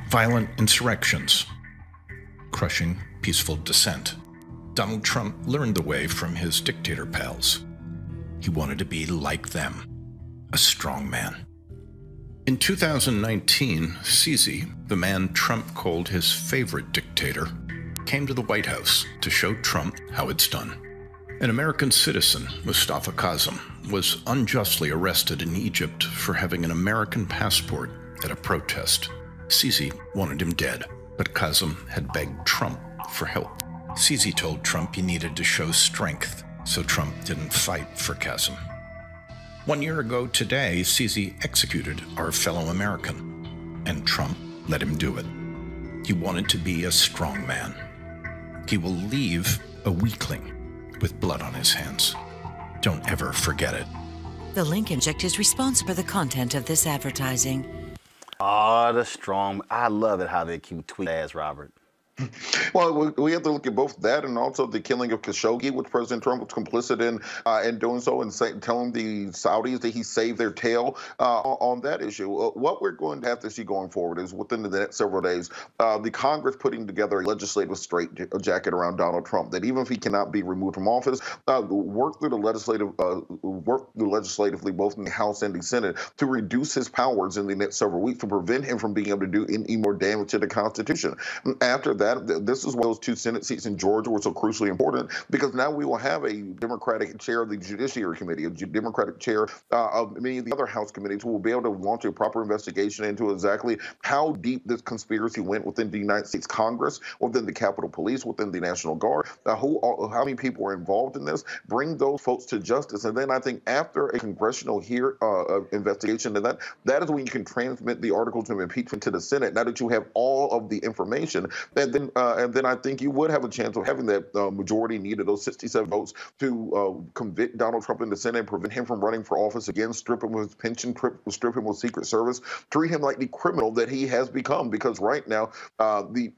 Violent insurrections, crushing peaceful dissent. Donald Trump learned the way from his dictator pals. He wanted to be like them, a strong man. In 2019, Sisi, the man Trump called his favorite dictator, came to the White House to show Trump how it's done. An American citizen, Mustafa Kazem, was unjustly arrested in Egypt for having an American passport at a protest. Sisi wanted him dead, but Kazem had begged Trump for help. Sisi told Trump he needed to show strength, so Trump didn't fight for Kazem. 1 year ago today, Sisi executed our fellow American, and Trump let him do it. He wanted to be a strong man. He will leave a weakling with blood on his hands. Don't ever forget it. The Lincoln Project is responsible for the content of this advertising. Oh, the strong. I love it how they keep tweeting ass, Robert. Well, we have to look at both that and also the killing of Khashoggi, which President Trump was complicit in doing so, and telling the Saudis that he saved their tail on that issue. What we're going to have to see going forward is within the next several days, the Congress putting together a legislative straitjacket around Donald Trump, that even if he cannot be removed from office, work through legislatively both in the House and the Senate to reduce his powers in the next several weeks to prevent him from being able to do any more damage to the Constitution. After that, this is why those 2 Senate seats in Georgia were so crucially important, because now we will have a Democratic chair of the Judiciary Committee, a Democratic chair of many of the other House committees, who will be able to launch a proper investigation into exactly how deep this conspiracy went within the United States Congress, within the Capitol Police, within the National Guard, how many people were involved in this, bring those folks to justice. And then I think after a congressional investigation, and that is when you can transmit the articles of impeachment to the Senate, now that you have all of the information. And then I think you would have a chance of having that majority needed, those 67 votes, to convict Donald Trump in the Senate, prevent him from running for office again, strip him of his pension, strip him of Secret Service, treat him like the criminal that he has become. Because right now, the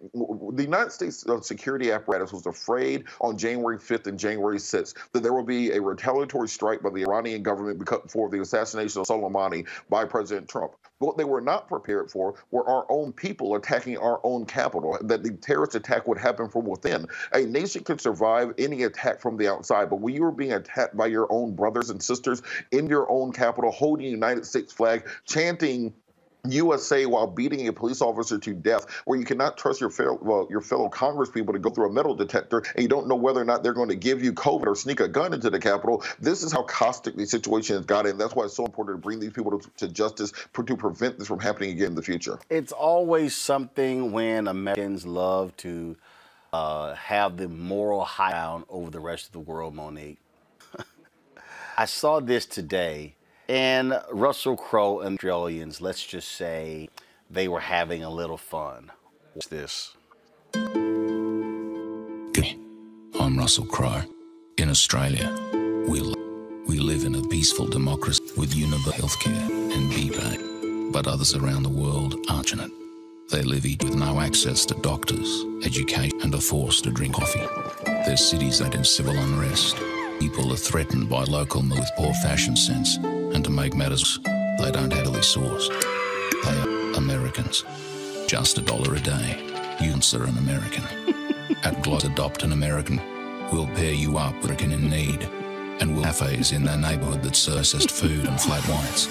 United States security apparatus was afraid on January 5th and January 6th that there will be a retaliatory strike by the Iranian government for the assassination of Soleimani by President Trump. What they were not prepared for were our own people attacking our own capital, that the terrorist attack would happen from within. A nation could survive any attack from the outside, but when you are being attacked by your own brothers and sisters in your own capital, holding a United States flag, chanting USA while beating a police officer to death, where you cannot trust your fellow Congress people to go through a metal detector, and you don't know whether or not they're going to give you COVID or sneak a gun into the Capitol. This is how caustic the situation has gotten. That's why it's so important to bring these people to justice to prevent this from happening again in the future. It's always something when Americans love to have the moral high ground over the rest of the world, Monique. I saw this today. And Russell Crowe and Australians, let's just say they were having a little fun. What's this? I'm Russell Crowe. In Australia, we live in a peaceful democracy with universal healthcare and BPAY, but others around the world aren't in it. They live with no access to doctors, education, and are forced to drink coffee. Their cities are in civil unrest. People are threatened by local with poor fashion sense, and to make matters, they don't have a source. They are Americans. Just $1 a day. You are an American. At Gloss Adopt an American, we'll pair you up with an in need, and we'll cafes in their neighbourhood that serve food and flat whites.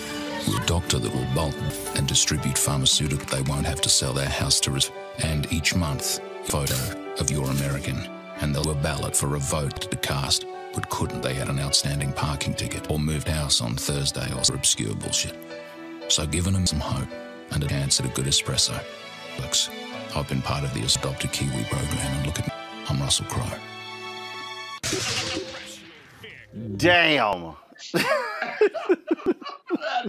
We'll doctor that will bulk and distribute pharmaceuticals. They won't have to sell their house to us. And each month, photo of your American, and they'll ballot for a vote to cast. But couldn't they had an outstanding parking ticket or moved house on Thursday or obscure bullshit? So giving them some hope and a chance at a good espresso. Looks, I've been part of the Adopt a Kiwi program, and look at me, I'm Russell Crowe. Damn. That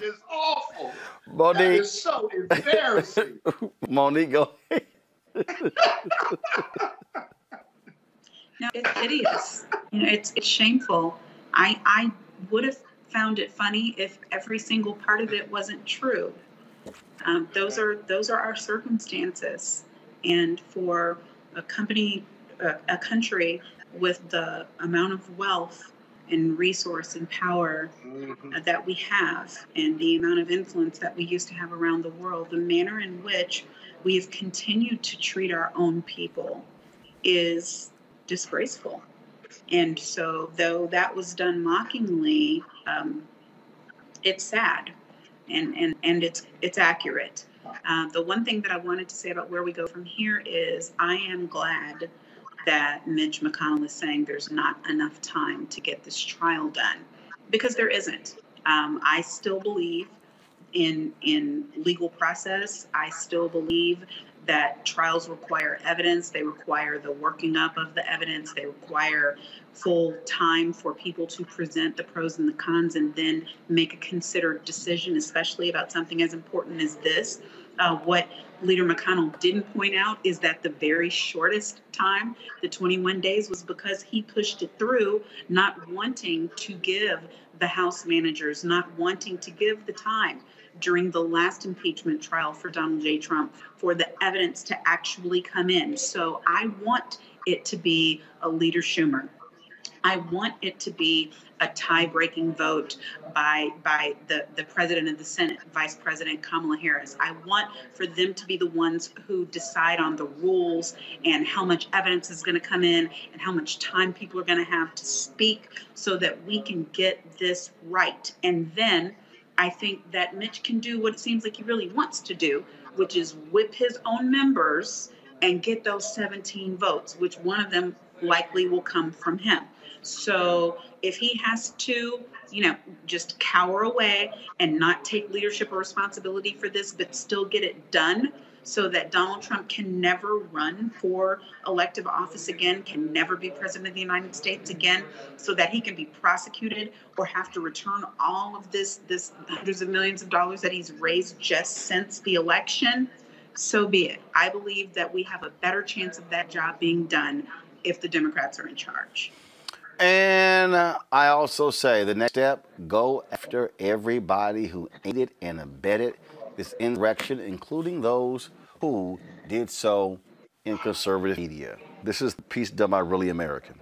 is awful. Monique. That is so embarrassing. Monique, go ahead. No, it's hideous. It's shameful. I would have found it funny if every single part of it wasn't true. Those are our circumstances, and for a country with the amount of wealth and resource and power that we have, and the amount of influence that we used to have around the world, the manner in which we have continued to treat our own people is disgraceful. And so, though that was done mockingly, it's sad, and it's accurate. The one thing that I wanted to say about where we go from here is I am glad that Mitch McConnell is saying there's not enough time to get this trial done, because there isn't. I still believe in legal process. I still believe that trials require evidence. They require the working up of the evidence. They require full time for people to present the pros and the cons and then make a considered decision, especially about something as important as this. What Leader McConnell didn't point out is that the very shortest time, the 21 days, was because he pushed it through, not wanting to give the House managers, not wanting to give the time during the last impeachment trial for Donald J. Trump for the evidence to actually come in. So I want it to be a Leader Schumer. I want it to be a tie-breaking vote by the president of the Senate, Vice President Kamala Harris. I want for them to be the ones who decide on the rules and how much evidence is going to come in and how much time people are going to have to speak so that we can get this right. And then I think that Mitch can do what it seems like he really wants to do, which is whip his own members and get those 17 votes, which one of them likely will come from him. So if he has to, just cower away and not take leadership or responsibility for this, but still get it done so that Donald Trump can never run for elective office again, can never be president of the United States again, so that he can be prosecuted or have to return all of this hundreds of millions of dollars that he's raised just since the election, so be it. I believe that we have a better chance of that job being done if the Democrats are in charge. And I also say the next step, go after everybody who aided and abetted this insurrection, including those who did so in conservative media. This is the piece done by Really American.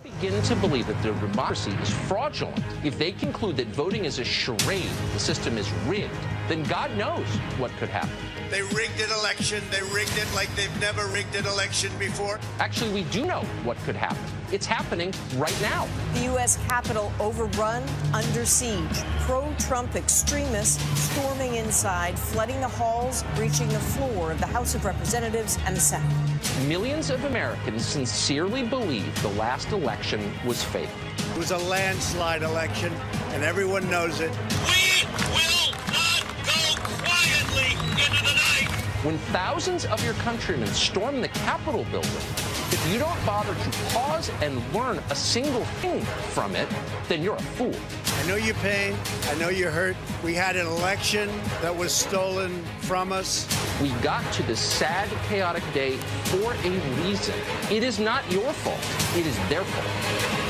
Begin to believe that their democracy is fraudulent. If they conclude that voting is a charade, the system is rigged, then God knows what could happen. They rigged an election. They rigged it like they've never rigged an election before. Actually, we do know what could happen. It's happening right now. The U.S. Capitol overrun, under siege. Pro-Trump extremists storming inside, flooding the halls, breaching the floor of the House of Representatives and the Senate. Millions of Americans sincerely believe the last election was fake. It was a landslide election, and everyone knows it. We will not go quietly into the night. When thousands of your countrymen storm the Capitol building, if you don't bother to pause and learn a single thing from it, then you're a fool. I know your pain. I know you're hurt. We had an election that was stolen from us. We got to this sad, chaotic day for a reason. It is not your fault. It is their fault.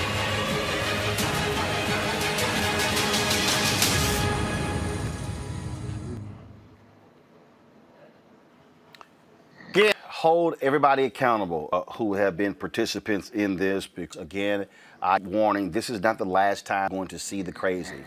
Hold everybody accountable who have been participants in this, because again, warning, this is not the last time we're going to see the crazy.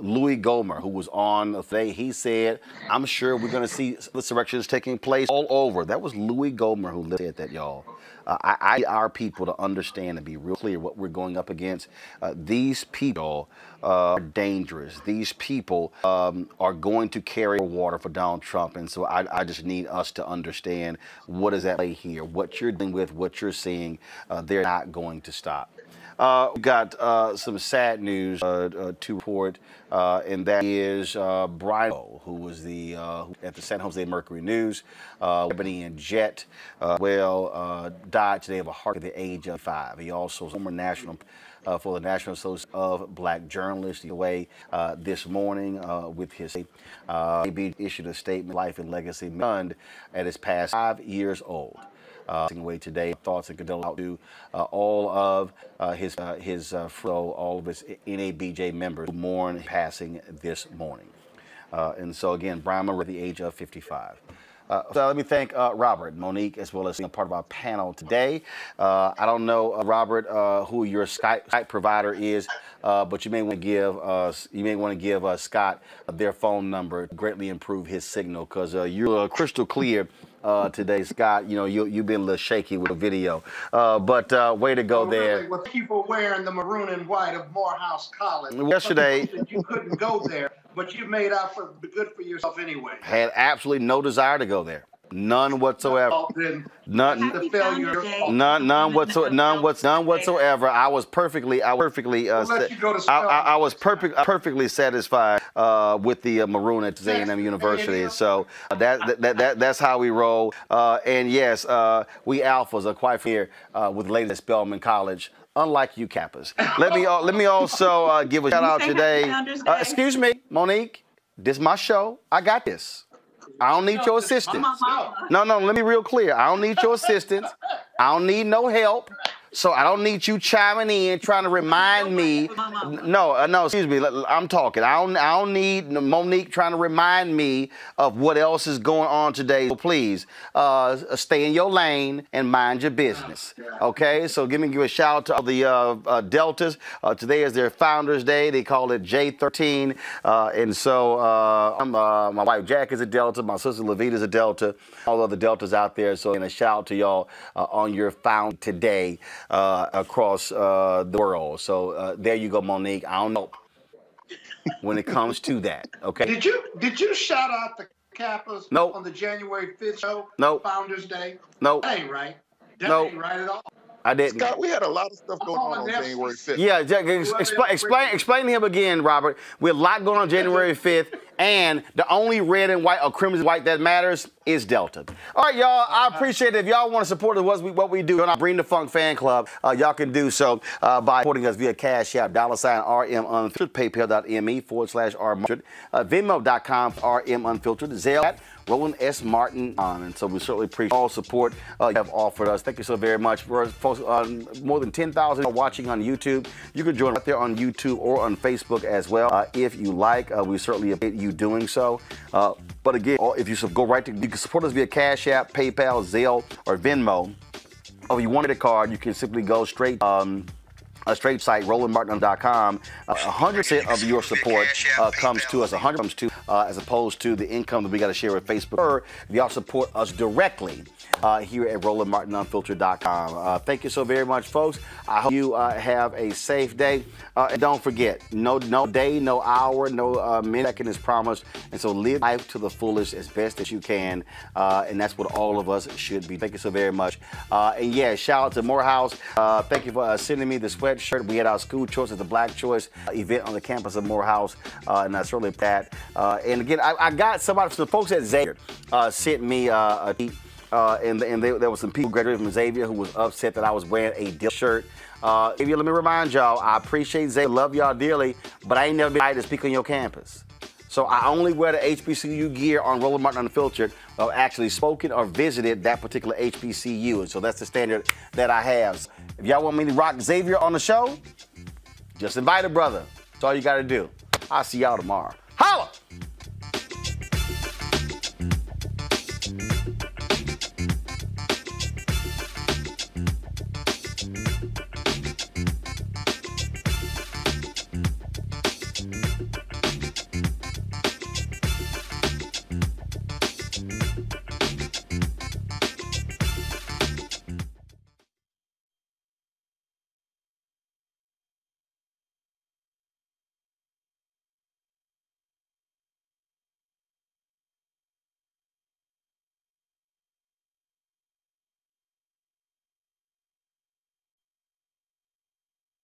Louis Gohmert, who was on today, he said, I'm sure we're going to see insurrections taking place all over. That was Louis Gohmert who said that, y'all. I need our people to understand and be real clear what we're going up against. These people are dangerous. These people are going to carry water for Donald Trump. And so I just need us to understand what is at play here, what you're dealing with, what you're seeing. They're not going to stop. We got some sad news to report, and that is Brian, who was at the San Jose Mercury News, Lebanese jet, died today of a heart at the age of 5. He also was former national for the National Association of Black Journalists. He away this morning with his he issued a statement, Life and Legacy, at his past 5 years old. Away today, thoughts and condolences to all of his all of his NABJ members who mourn passing this morning. And so again, Brian Murray at the age of 55. So let me thank Robert, Monique, as well as being a part of our panel today. I don't know, Robert, who your Skype provider is, but you may want to give Scott their phone number to greatly improve his signal, because you're crystal clear today, Scott. You've been a little shaky with the video, but way to go there. Really, well, people wearing the maroon and white of Morehouse College. Yesterday, you couldn't go there, but you made out good for yourself anyway. Had absolutely no desire to go there. None whatsoever. None whatsoever. I was perfectly satisfied with the maroon at A&M University. So that's how we roll. And yes, we alphas are quite familiar with the ladies at Spelman College. Unlike you Kappas. Let me also give a shout out today. Excuse me, Monique. This is my show. I got this. I don't need your assistance. No, let me be real clear. I don't need your assistance. I don't need no help. So I don't need you chiming in, trying to remind me. No, excuse me. I'm talking. I don't need Monique trying to remind me of what else is going on today. So please, stay in your lane and mind your business. Okay? So give a shout out to the Deltas. Today is their Founders Day. They call it J13. And so my wife Jack is a Delta. My sister Levita is a Delta. All other Deltas out there. So a shout out to y'all on your found today. Across the world. So there you go, Monique. I don't know when it comes to that. Okay. Did you shout out the Kappas Nope. on the January 5th show? Nope. Founders Day? Nope. That ain't right. That Nope. ain't right at all. I didn't. Scott, we had a lot of stuff going on January 5th. Yeah, explain to him again, Robert. We have a lot going on January 5th, and the only red and white or crimson white that matters is Delta. All right, y'all, I appreciate it. If y'all want to support us, what we do on our Bring the Funk fan club, y'all can do so by supporting us via Cash App, $RM Unfiltered, PayPal.me/R Venmo.com RM Unfiltered, Zelle at Roland S. Martin on. And so we certainly appreciate all support you have offered us. Thank you so very much. For folks, more than 10,000 are watching on YouTube. You can join right there on YouTube or on Facebook as well if you like. We certainly appreciate you doing so. But again, if you go right to, you can support us via Cash App, PayPal, Zelle, or Venmo. Or if you want a card, you can simply go straight a straight site, RolandMartin.com. 100% of your support comes to us. 100 comes to as opposed to the income that we got to share with Facebook. Or if y'all support us directly here at RolandMartinUnfiltered.com. Thank you so very much, folks. I hope you have a safe day. And don't forget, no day, no hour, no minute second is promised. And so live life to the fullest as best as you can. And that's what all of us should be. Thank you so very much. And yeah, shout out to Morehouse. Thank you for sending me the sweatshirt. We had our school choice at the Black Choice event on the campus of Morehouse. And I certainly that. And again, I got somebody, some folks at Xavier sent me a tweet. And there was some people graduating from Xavier who was upset that I was wearing a Dill shirt. Xavier, let me remind y'all, I appreciate Xavier, love y'all dearly, but I ain't never been invited to speak on your campus. So I only wear the HBCU gear on Roland Martin Unfiltered. I've actually spoken or visited that particular HBCU, and so that's the standard that I have. If y'all want me to rock Xavier on the show, just invite a brother. That's all you got to do. I'll see y'all tomorrow.